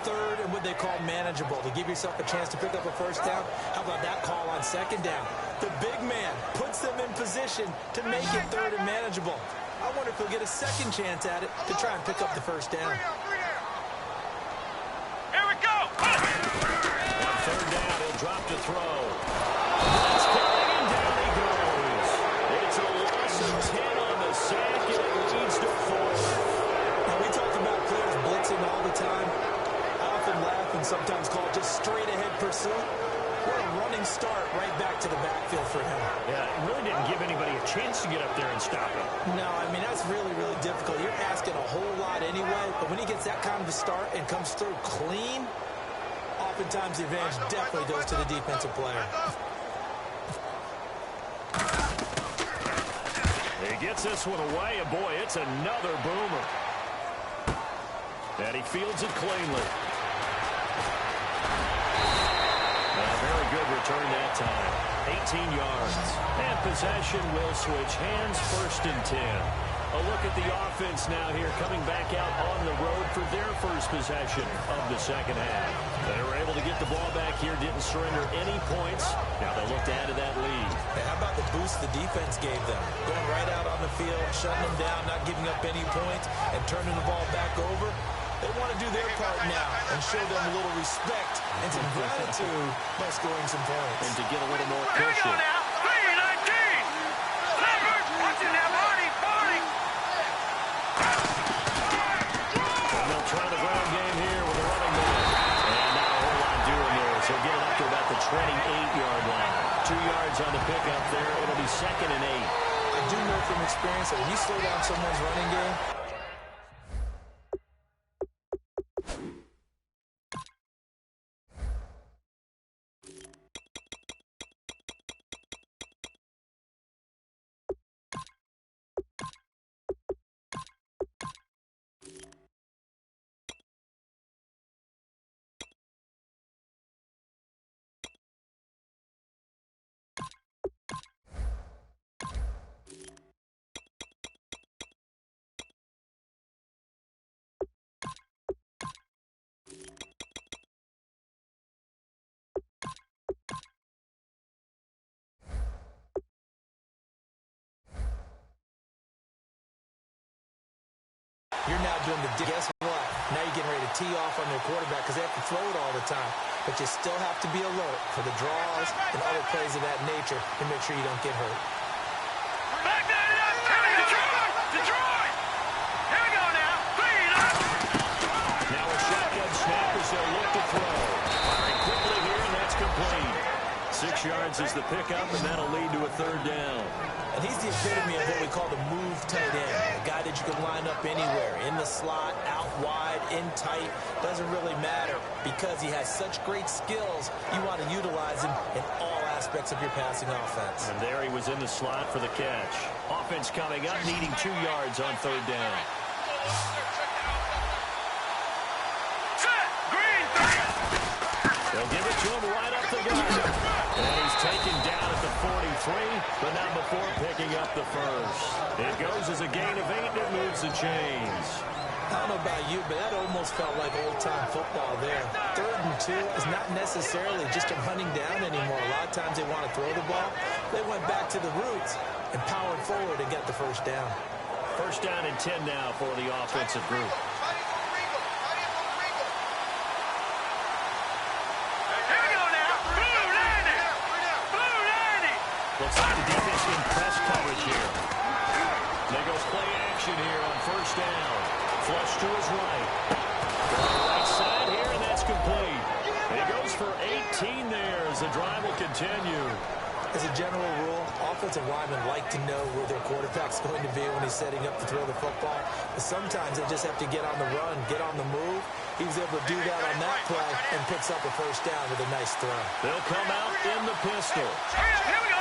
3rd and what they call manageable, to give yourself a chance to pick up a 1st down. How about that call on 2nd down? The big man puts them in position to make it 3rd and manageable. I wonder if he'll get a 2nd chance at it to try and pick up the 1st down. Here we go! On 3rd down, he'll drop to throw. That's coming, and down he goes. It's a loss of 10 on the sack, and it leads to 4. Now, we talk about players blitzing all the time. I often laugh and sometimes call it just straight-ahead pursuit. What a running start right back to the backfield for him. Yeah, it really didn't give anybody a chance to get up there and stop him. No, I mean, that's really, really difficult. You're asking a whole lot anyway, but when he gets that kind of a start and comes through clean, oftentimes the advantage definitely goes to the defensive player. He gets this one away, and boy, it's another boomer. And he fields it cleanly. Very good return that time. 18 yards. And possession will switch hands, 1st and 10. A look at the offense now here, coming back out on the road for their 1st possession of the 2nd half. They were able to get the ball back here, didn't surrender any points. Now they look to add to that lead. Hey, how about the boost the defense gave them? Going right out on the field, shutting them down, not giving up any points, and turning the ball back over. They want to do their part now and show them a little respect and some gratitude by scoring some points. And to get a little more Here we cushion. go now! 3-19! Leopard, watching that body, body! And they'll try the ground game here with a running back. And not a whole lot doing there. So get it up to about the 28-yard line. 2 yards on the pickup there. It'll be 2nd and 8. I do know from experience that when you slow down someone's running game, You're now doing the guess what? Now you're getting ready to tee off on their quarterback because they have to throw it all the time. But you still have to be alert for the draws and other plays of that nature to make sure you don't get hurt. Back that up! Detroit! Here we go now! Clean up! Now a shotgun snap as they'll look to throw. Firing quickly here, and that's complete. 6 yards is the pickup, and that'll lead to a 3rd down. And he's the epitome of what we call the move tight end. A guy that you can line up anywhere. In the slot, out wide, in tight. Doesn't really matter because he has such great skills. You want to utilize him in all aspects of your passing offense. And there he was in the slot for the catch. Offense coming up, needing 2 yards on 3rd down. Set! Green! They'll give it to him right up the gut. And he's taken down at the 43, but not before picking up the 1st. It goes as a gain of 8, and it moves the chains. I don't know about you, but that almost felt like old-time football there. 3rd and 2 is not necessarily just a running down anymore. A lot of times they want to throw the ball. They went back to the roots and powered forward and got the 1st down. 1st down and 10 now for the offensive group. Looks like the defense in press coverage here. There goes play action here on 1st down. Flush to his right. Right side here, and that's complete. And he goes for 18 there as the drive will continue. As a general rule, offensive linemen like to know where their quarterback's going to be when he's setting up to throw the football. But sometimes they just have to get on the run, get on the move. He was able to do that on that play and picks up a 1st down with a nice throw. They'll come out in the pistol. Here we go!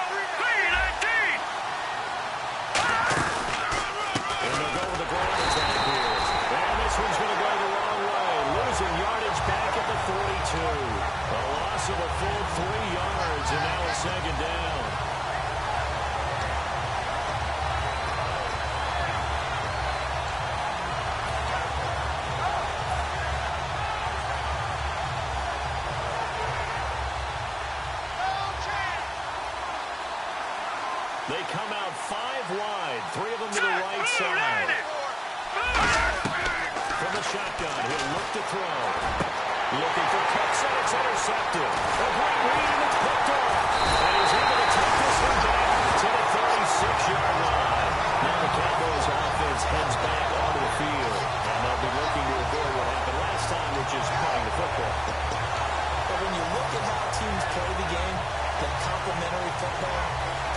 And they'll go with the ground attack here. And this one's going to go the wrong way. Losing yardage back at the 42. A loss of a full 3 yards, and now a 2nd down. They come out 5 wide, 3 of them to the right side. From the shotgun, he'll look to throw. Looking for cuts, and it's intercepted. A great read, and it's picked off. And he's able to take this one back to the 36-yard line. Now the Cowboys offense heads back onto the field. And they'll be looking to avoid what happened last time, which is punting the football. But when you look at how teams play the game, that complementary football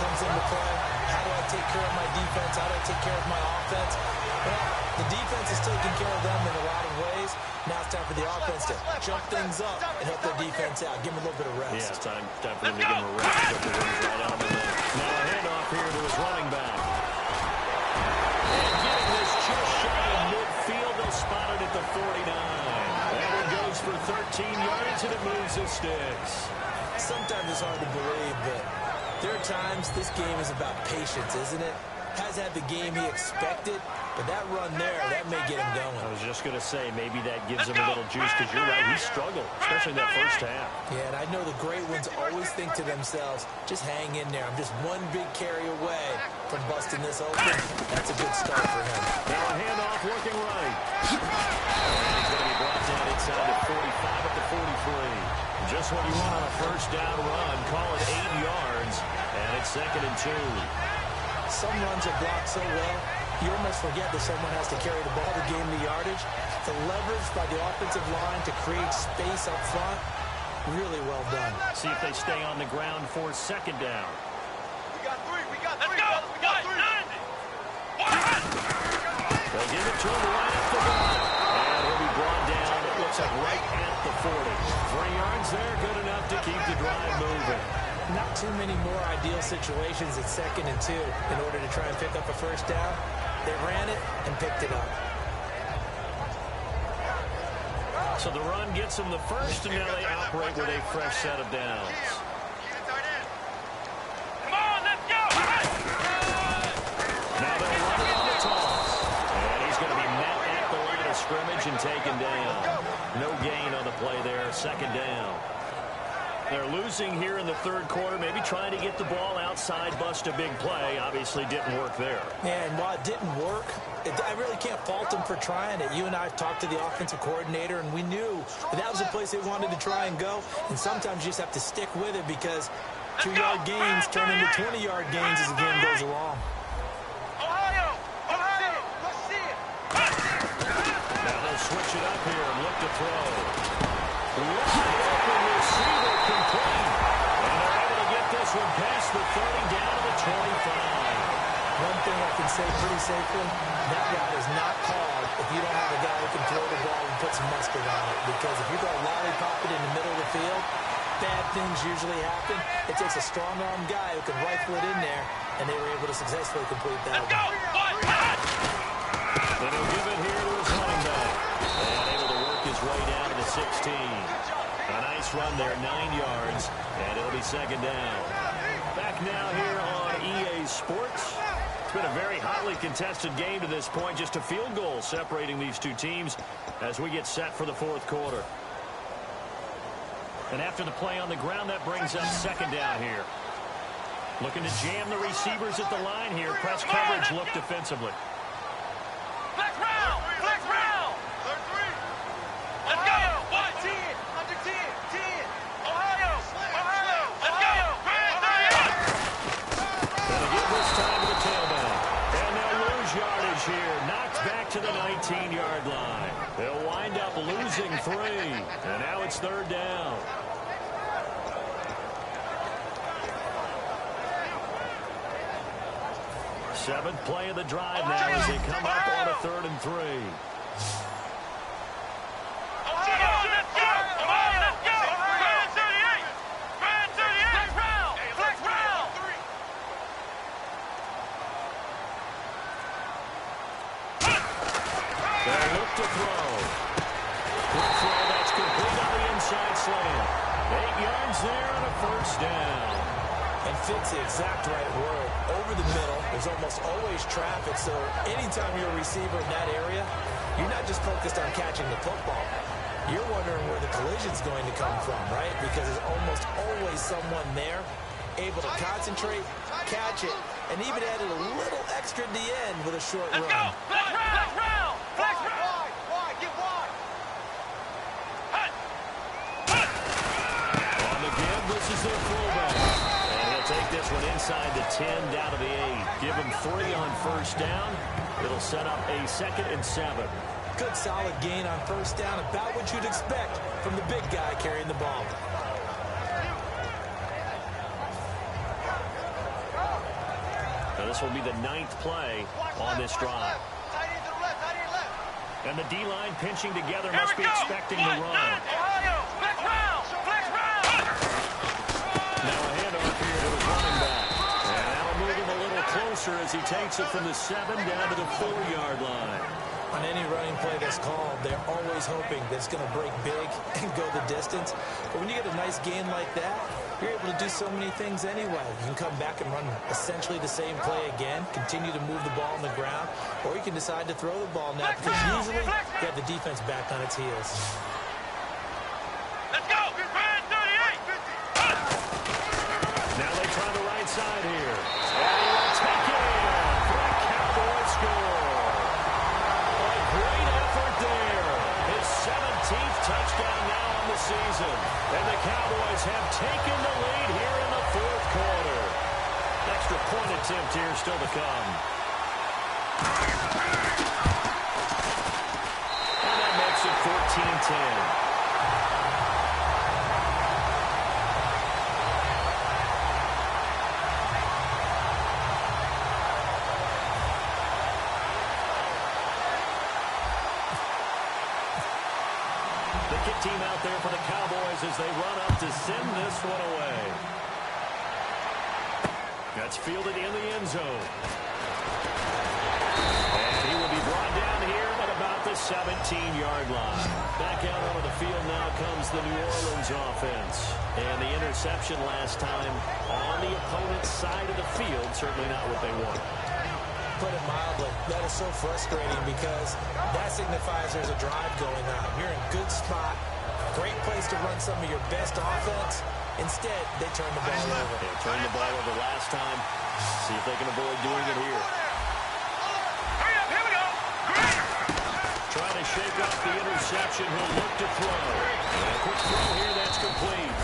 comes into play. How do I take care of my defense? How do I take care of my offense? Well, the defense is taking care of them in a lot of ways. Now it's time for the offense to jump things up and help their defense out. Give them a little bit of rest. Yeah, it's time for them to give him a rest. Put the wings right on the leg. Now a handoff here to his running back. And getting this just shy of midfield, they'll spot it at the 49. And it goes for 13 yards, and it moves the sticks. Sometimes it's hard to believe, but there are times this game is about patience, isn't it? Has had the game he expected, but that run there, that may get him going. I was just going to say, maybe that gives him a little juice, because you're right, he struggled, especially in that 1st half. Yeah, and I know the great ones always think to themselves, just hang in there. I'm just one big carry away from busting this open. That's a good start for him. Now a handoff looking right. And he's going to be brought down inside the 45 at the 43. Just what you want on a 1st down run. Call it 8 yards, and it's 2nd and 2. Some runs are blocked so well, you almost forget that someone has to carry the ball to gain the yardage. The leverage by the offensive line to create space up front, really well done. See if they stay on the ground for 2nd down. We got 3. Let's go! We got 3. They'll give it to him right up the gut. And he'll be brought down, it looks like right at the 40. 3 yards there, good enough to keep the drive moving. Not too many more ideal situations at 2nd and 2 in order to try and pick up a 1st down. They ran it and picked it up. So the run gets them the 1st, and now they operate with a fresh set of downs. Come on, let's go! Now they'll run it on the toss. And he's going to be met at the line of scrimmage and taken down. No gain on the play there, 2nd down. They're losing here in the third quarter, maybe trying to get the ball outside, bust a big play. Obviously didn't work there. Yeah, and while it didn't work, I really can't fault them for trying it. You and I have talked to the offensive coordinator, and we knew that was the place they wanted to try and go. And sometimes you just have to stick with it because 2-yard gains turn into 20-yard gains as the game goes along. Ohio, let's see it. Now they'll switch it up here and look to throw. Wide open receiver complete. And they're able to get this one past the 30 down to the 25. One thing I can say pretty safely, that route is not called if you don't have a guy who can throw the ball and put some mustard on it. Because if you go lollipop it in the middle of the field, bad things usually happen. It takes a strong-arm guy who can rifle it in there, and they were able to successfully complete that. Let's go. And he'll give it here to his running back. And able to work his way down to the 16. A nice run there, 9 yards, and it'll be second down. Back now here on EA Sports. It's been a very hotly contested game to this point. Just a field goal separating these two teams as we get set for the fourth quarter. And after the play on the ground, that brings up second down here. Looking to jam the receivers at the line here. Press coverage look defensively. Flex round. Let's go. 10, under 10. Ohio. Let's go. Gonna give this time to the tailback. And they'll lose yardage here. Knocked back to the 19-yard line. They'll wind up losing 3. And now it's third down. Seventh play of the drive now as they come up on a 3rd and 3. They'll look to throw. Quick throw that's complete on the inside slant. 8 yards there on a first down. And fits the exact right word. Over the middle, there's almost always traffic, so anytime you're a receiver in that area, you're not just focused on catching the football. You're wondering where the collision's going to come from, right? Because there's almost always someone there able to concentrate, catch it, and even added a little extra at the end with a short run. Let's go. Flex round. Wide. Get wide. On the give, this is their fullback. And he'll take this one inside the 10, down to the 8. Give him 3 on first down. It'll set up a 2nd and 7. Good solid gain on first down, about what you'd expect from the big guy carrying the ball. Now this will be the 9th play on this drive. And the D-line pinching together, must be expecting the run. Ohio. Flex round. Now a handoff here to his running back. And that'll move him a little closer as he takes it from the 7 down to the 4-yard line. On any running play that's called, they're always hoping that it's going to break big and go the distance. But when you get a nice gain like that, you're able to do so many things anyway. You can come back and run essentially the same play again, continue to move the ball on the ground, or you can decide to throw the ball now because usually you have the defense back on its heels. Let's go. 38. Now they try the right side here. And he will take it in for a Cowboy score. Great effort there. His 17th touchdown now on the season. And the Cowboys have taken the lead here in the fourth quarter. Extra point attempt here still to come. And that makes it 14-10. Team out there for the Cowboys as they run up to send this one away. That's fielded in the end zone. And he will be brought down here at about the 17-yard line. Back out onto the field now comes the New Orleans offense. And the interception last time on the opponent's side of the field, certainly not what they want. Put it mildly, that is so frustrating because that signifies there's a drive going on. You're in a good spot, great place to run some of your best offense, Instead, they turn the ball over. They turned the ball over last time. See if they can avoid doing it here. Hurry up, here we go. Trying to shake off the interception. He'll look to throw. And a quick throw here, that's complete.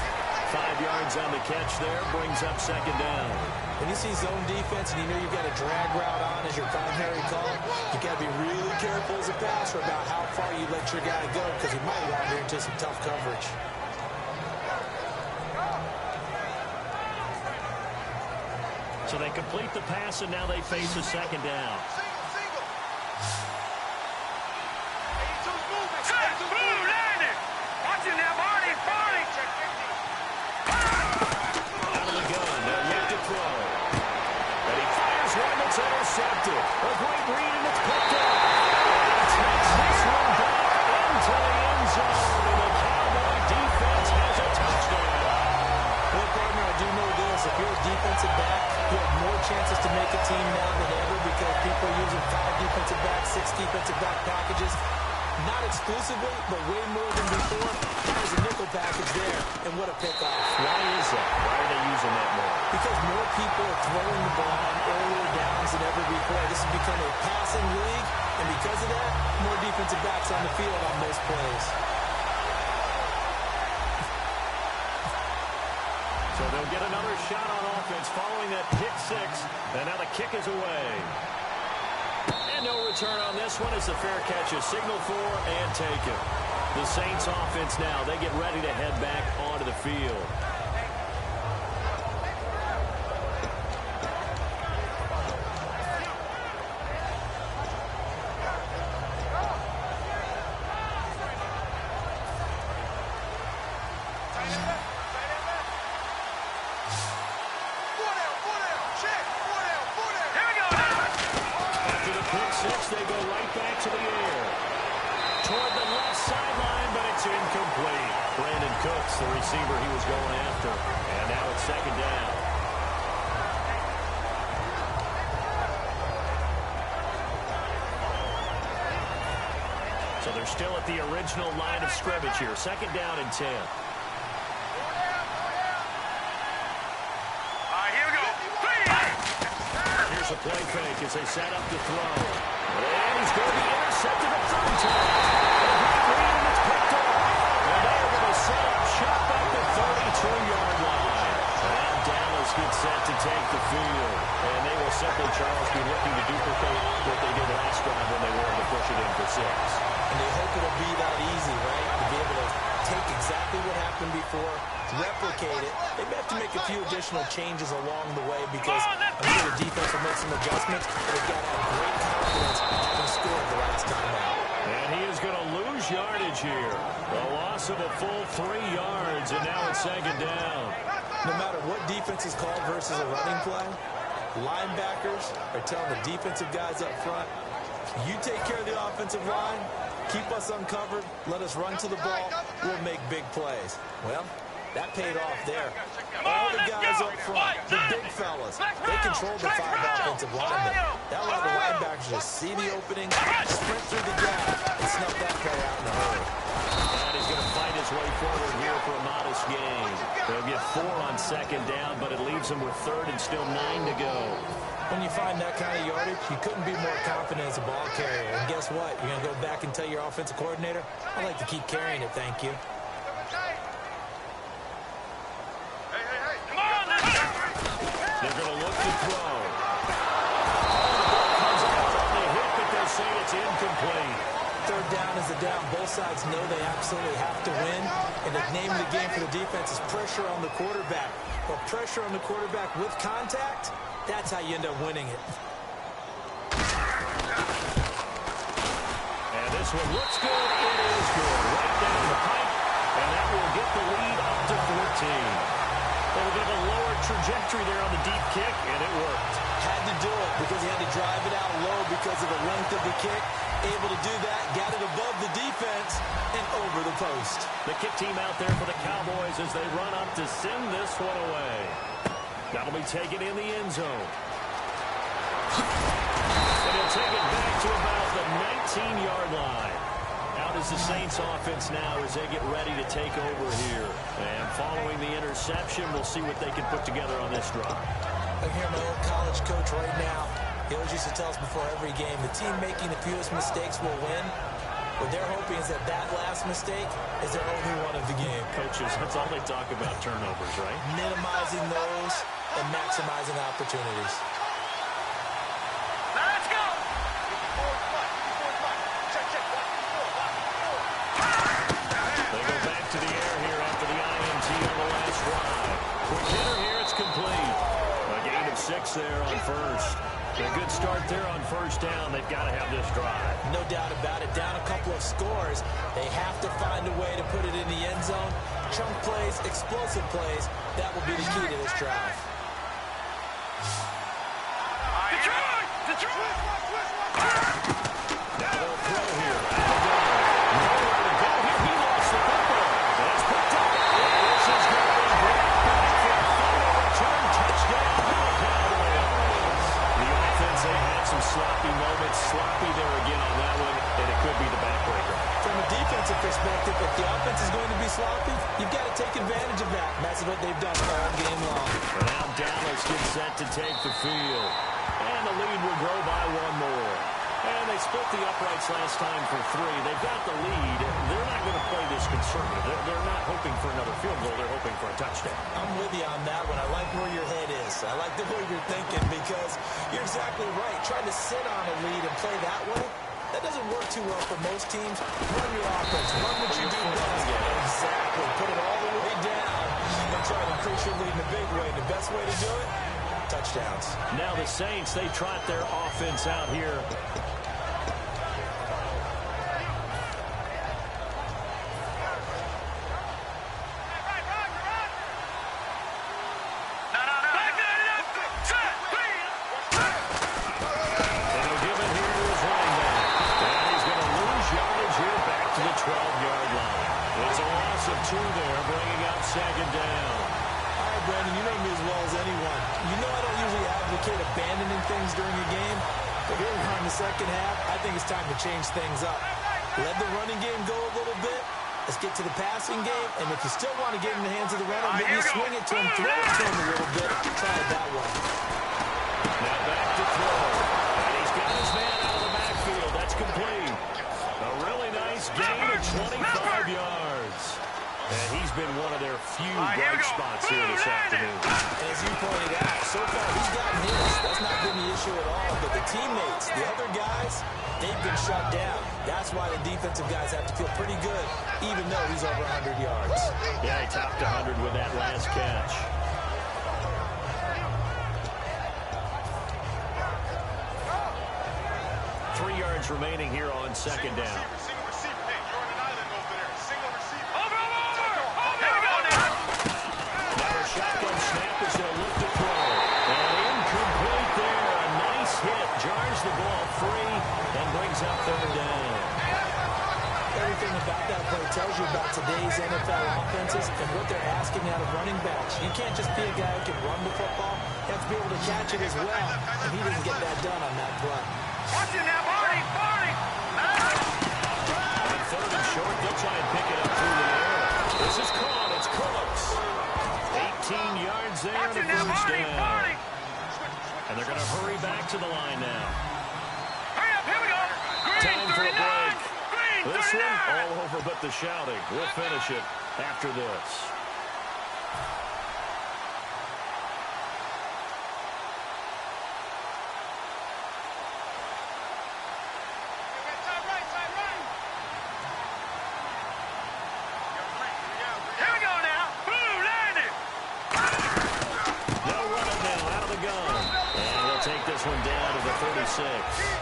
5 yards on the catch there, brings up second down. When you see zone defense and you know you've got a drag route on as your primary call, you got to be really careful as a passer about how far you let your guy go because he might wander into some tough coverage. So they complete the pass, and now they face a second down. Intercepted. A great read, and it's picked up. And takes this one back into the end zone, and the Cowboy defense has a touchdown. Well, partner, I do know this. If you're a defensive back, you have more chances to make a team now than ever because people are using 5 defensive backs, 6 defensive back packages. Not exclusively, but way more than before. There's a nickel package there, and what a pickoff. Why is that? Why are they using that more? Because more people are throwing the ball on earlier downs than ever before. This has become a passing league, and because of that, more defensive backs on the field on most plays. So they'll get another shot on offense following that pick 6, and now the kick is away. And no return on this one as the fair catch is signaled for and taken. The Saints offense now, they get ready to head back onto the field. They go right back to the air. Toward the left sideline, but it's incomplete. Brandon Cooks, the receiver he was going after. And now it's second down. So they're still at the original line of scrimmage here. Second down and 10. Here we go. Here's a play fake as they set up to throw. And he's going to be intercepted a third time. And it's picked up. And they are going to set up shop at the 32-yard line. And now Dallas gets set to take the field. And they will simply, Charles, be looking to duplicate what they did last drive when they were able to push it in for 6. And they hope it'll be that easy, right? To be able to take exactly what happened before, replicate it. They may have to make a few additional changes along the way because I'm sure the defense will make some adjustments. They've got to have great confidence having scored the last time out. And he is going to lose yardage here. A loss of a full 3 yards, and now it's second down. No matter what defense is called versus a running play, linebackers are telling the defensive guys up front, you take care of the offensive line, keep us uncovered, let us run to the ball, we'll make big plays. Well, that paid off there. All the guys up front, the big fellas, they controlled the 5 offensive linemen. That allowed the linebackers to see the opening, sprint through the gap, and snuff that play out in a hurry. And he's going to fight his way forward here for a modest gain. They'll get 4 on second down, but it leaves them with third and still 9 to go. When you find that kind of yardage, you couldn't be more confident as a ball carrier. And guess what? You're going to go back and tell your offensive coordinator, I'd like to keep carrying it, thank you. They're going to look to throw. Comes out on the hit, but they'll say it's incomplete. Third down is a down. Both sides know they absolutely have to win. And the name of the game for the defense is pressure on the quarterback. But pressure on the quarterback with contact, that's how you end up winning it. And this one looks good. It is good. Right down the pipe. And that will get the lead up to 14. A little bit of a lower trajectory there on the deep kick, and it worked. Had to do it because he had to drive it out low because of the length of the kick. Able to do that, got it above the defense and over the post. The kick team out there for the Cowboys as they run up to send this one away. That'll be taken in the end zone. And he'll take it back to about the 19-yard line. Out is is the Saints offense now as they get ready to take over here. And following the interception, we'll see what they can put together on this drive. I hear my old college coach right now. He always used to tell us before every game, the team making the fewest mistakes will win. What they're hoping is that last mistake is their only one of the game. Coaches, that's all they talk about, turnovers, right? Minimizing those and maximizing opportunities. Let's go! They go back to the air here after the INT on the last drive. Quick hitter here, it's complete. A gain of 6 there on first. A good start there on first down. They've got to have this drive. No doubt about it. Down a couple of scores. They have to find a way to put it in the end zone. Chunk plays, explosive plays. That will be the key to this drive. Detroit! Now they'll throw here. Nowhere to go here. He lost the football. It's picked up. This is going to be brought back for a final return touchdown to the Cowboys. The offense, they had some sloppy moments. Sloppy there again on that one, and it could be the backbreaker. From a defensive perspective, if the offense is going to be sloppy, you've got to take advantage of that. And that's what they've done all game long. And now Dallas gets set to take the field. And the lead will grow by 1 more. And they split the uprights last time for 3. They've got the lead. They're not going to play this conservative. They're not hoping for another field goal. They're hoping for a touchdown. I'm with you on that one. I like where your head is. I like the way you're thinking because you're exactly right. Trying to sit on a lead and play that way, that doesn't work too well for most teams. Run your offense. Run what you do best. Exactly. Put it all the way down and try to increase your lead in a big way. The best way to do it, touchdowns. Now the Saints, they trot their offense out here. Second half, I think it's time to change things up. Let the running game go a little bit. Let's get to the passing game. And if you still want to get in the hands of the runner, maybe swing it to him, throw it to him a little bit. Try it that way. Now back to throw. And he's got his man out of the backfield. That's complete. A really nice gain of 25 yards. And he's been one of their few bright spots here this afternoon. As you pointed out, so far he's gotten hits. That's not been the issue at all. But the teammates, the other guys, they've been shut down. That's why the defensive guys have to feel pretty good, even though he's over 100 yards. Yeah, he topped 100 with that last catch. Three yards remaining here on second down. Shotgun snap is going to look to throw. And incomplete there. A nice hit. Jars the ball free and brings up third down. Everything about that play tells you about today's NFL offenses and what they're asking out of running backs. You can't just be a guy who can run the football. You have to be able to catch it as well. And he didn't get that done on that play. Watch it now, Barney! On third and short, they'll try and pick it up through the air. This is caught. It's Cooks. 18 yards there and a first down. And they're going to hurry back to the line now. Hurry up, here we go. Time for a break. Green, This one, all over but the shouting. We'll finish it after this. One down to the 36.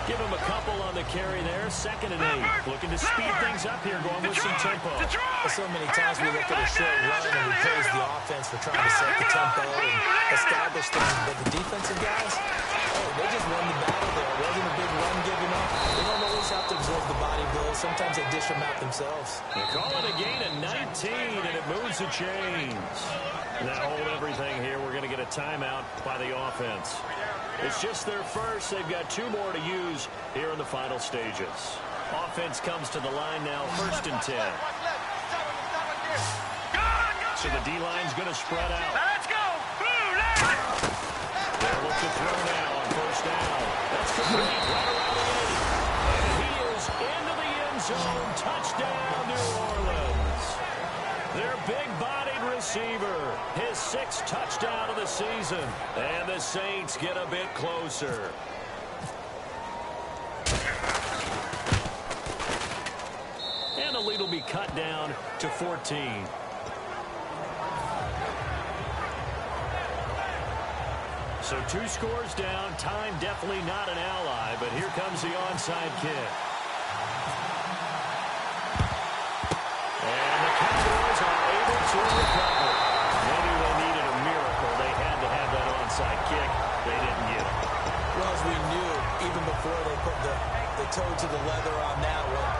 Give him a couple on the carry there. 2nd and 8. Looking to speed things up here, going with some tempo. So many times we look at a short run and we praise the offense for trying to set the tempo and establish things. But the defensive guys, they just won the battle there. It wasn't a big run given up. They don't always have to absorb the body blows. Sometimes they dish them out themselves. They call it a gain of 19, and it moves the chains. Now hold everything here. We're going to get a timeout by the offense. It's just their first. They've got 2 more to use here in the final stages. Offense comes to the line now, 1st and 10. So the D-line's going to spread out. Let's go. They'll look to throw now on 1st down. That's complete right around the 8. And he is into the end zone. Touchdown, New Orleans. Their big-bodied receiver, his 6th touchdown of the season. And the Saints get a bit closer. And the lead will be cut down to 14. So 2 scores down. Time definitely not an ally, but here comes the onside kick. And the Cowboys are able to recover. Maybe they needed a miracle. They had to have that onside kick. They didn't get it. Well, as we knew, even before they put the toe to the leather on that one,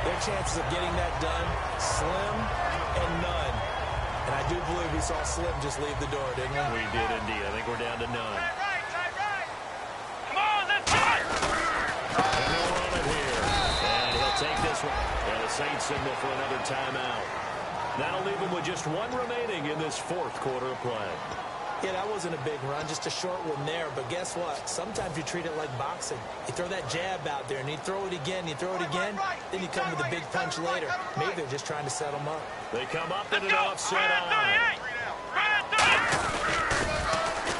their chances of getting that done, slim and none. And I do believe we saw Slim just leave the door, didn't we? We did indeed. I think we're down to none. Come on, let's fight! And they'll run it here. And he'll take this one. And the Saints signal for another timeout. That'll leave him with just 1 remaining in this 4th quarter of play. Yeah, that wasn't a big run, just a short one there. But guess what? Sometimes you treat it like boxing. You throw that jab out there, and you throw it again, you throw it again, then you come with a big punch later. Maybe they're just trying to set them up. They come up in an offset eye.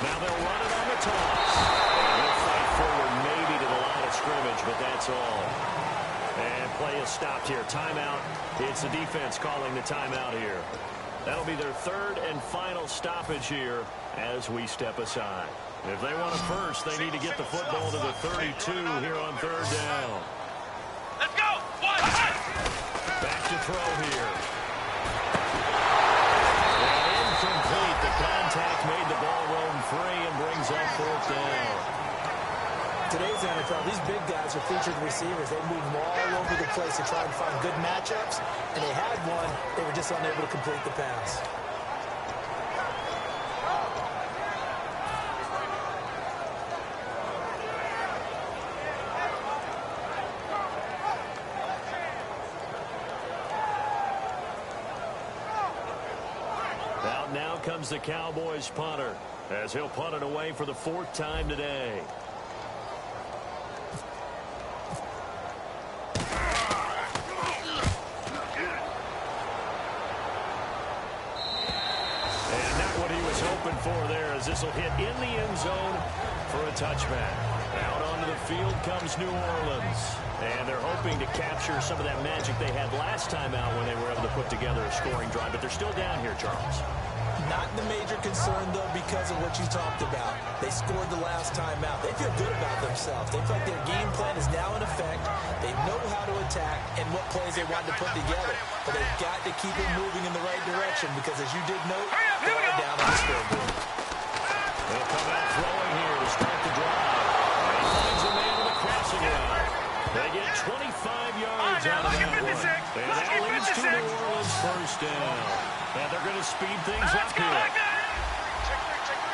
Now they'll run it on the toss. And he'll fight forward maybe to the line of scrimmage, but that's all. And play is stopped here. Timeout. It's the defense calling the timeout here. That'll be their 3rd and final stoppage here as we step aside. If they want it first, they need to get the football to the 32 here on 3rd down. Let's go. Back to throw here. And incomplete. The contact made the ball roam free and brings up 4th down. Today's NFL, these big guys are featured receivers. They move them all over the place to try and find good matchups, and they had one. They were just unable to complete the pass. Out now comes the Cowboys punter as he'll punt it away for the 4th time today. For there as this will hit in the end zone for a touchback. Out onto the field comes New Orleans. And they're hoping to capture some of that magic they had last time out when they were able to put together a scoring drive. But they're still down here, Charles. Not the major concern, though, because of what you talked about. They scored the last time out. They feel good about themselves. They feel like their game plan is now in effect. They know how to attack and what plays they want to put together. But they've got to keep it moving in the right direction because, as you did note, they are down on the scoreboard. They'll come out throwing here to start the drive. And he finds a man with a crossing route. They get 25 yards out of that one. And that leads to New Orleans 1st down. And they're going to speed things up here. Check 3.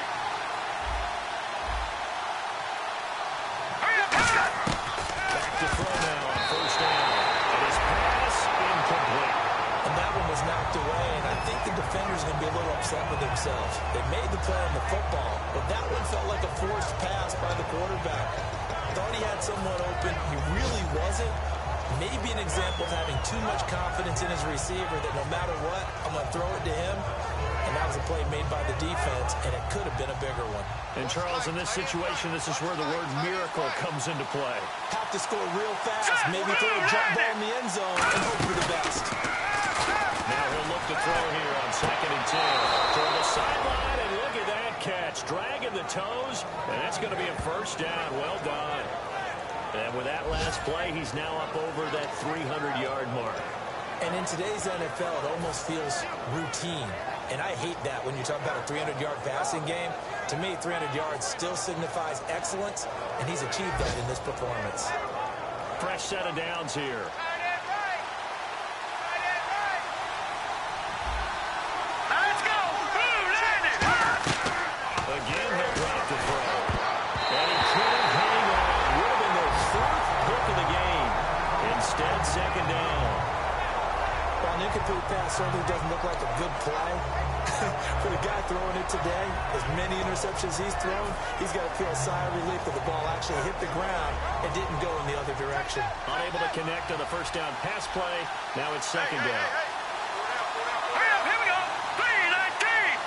Back to throw now on 1st down. And his pass incomplete. And that one was knocked away, and I think the defender's going to be a little upset with themselves. They made the play on the football, but that one felt like a forced pass by the quarterback. Thought he had someone open. He really wasn't. Maybe an example of having too much confidence in his receiver that no matter what, I'm going to throw it to him. And that was a play made by the defense, and it could have been a bigger one. And, Charles, in this situation, this is where the word miracle comes into play. Have to score real fast. Maybe throw a jump ball in the end zone and hope for the best. Now he'll look to throw here on 2nd and 10. Toward the sideline, and look at that catch. Dragging the toes, and that's going to be a 1st down. Well done. And with that last play, he's now up over that 300-yard mark. And in today's NFL, it almost feels routine. And I hate that when you talk about a 300-yard passing game. To me, 300 yards still signifies excellence, and he's achieved that in this performance. Fresh set of downs here. Let's go. Again, he'll drop the throw. And he couldn't hang on. Would have been their 4th pick of the game. Instead, incomplete pass certainly doesn't look like a good play. For the guy throwing it today, as many interceptions he's thrown, he's got to feel a sigh of relief that the ball actually hit the ground and didn't go in the other direction. Unable to connect on the first down pass play. Now it's second down. Here we go. 3-19.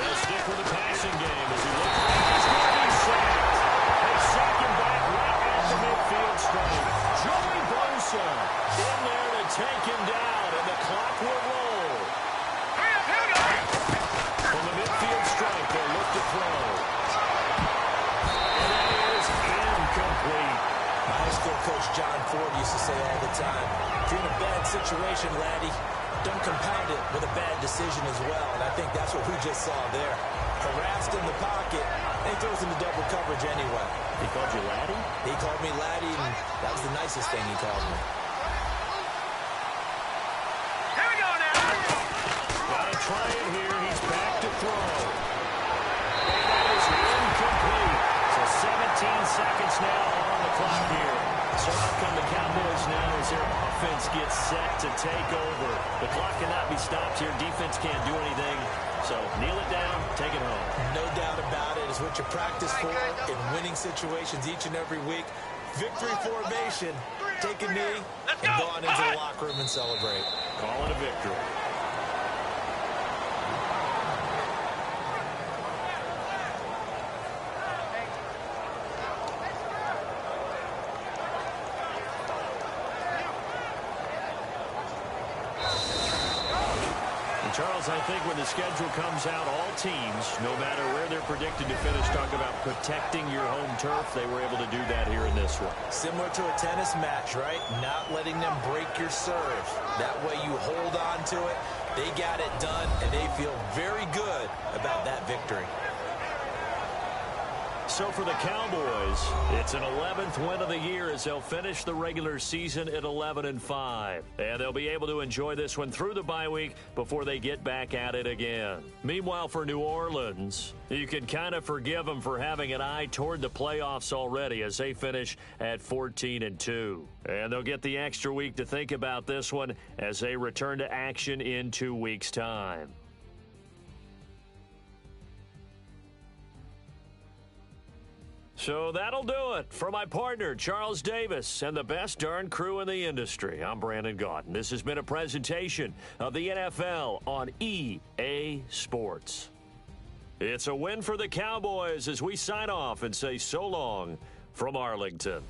They'll stick with the passing game as he looks like he's going to be sacked. They sack him back right at the midfield stripe. Joey Bosa in there to take him down, and the clock will roll. From the midfield stripe, they'll look to throw. And that is incomplete. My high school coach John Ford used to say all the time, if you're in a bad situation, laddie, don't compound it with a bad decision as well. And I think that's what we just saw there. Harassed in the pocket, and he throws into double coverage anyway. He called you laddie? He called me laddie, and that was the nicest thing he called me. Here we go now. Gotta try it here. He's back to throw. And that is incomplete. So 17 seconds now on the clock here. So out come the Cowboys now as their offense gets set to take over. The clock cannot be stopped here. Defense can't do anything. So kneel it down, take it home. No doubt about it. It's what you practice for in winning situations each and every week. Victory formation. Take a knee and go on into the locker room and celebrate. Call it a victory. Charles, I think when the schedule comes out, all teams, no matter where they're predicted to finish, talk about protecting your home turf. They were able to do that here in this one. Similar to a tennis match, right? Not letting them break your serve. That way you hold on to it. They got it done, and they feel very good about that victory. So for the Cowboys, it's an 11th win of the year as they'll finish the regular season at 11-5. And they'll be able to enjoy this one through the bye week before they get back at it again. Meanwhile, for New Orleans, you can kind of forgive them for having an eye toward the playoffs already as they finish at 14-2. And they'll get the extra week to think about this one as they return to action in 2 weeks' time. So that'll do it. For my partner, Charles Davis, and the best darn crew in the industry, I'm Brandon Gaudin. This has been a presentation of the NFL on EA Sports. It's a win for the Cowboys as we sign off and say so long from Arlington.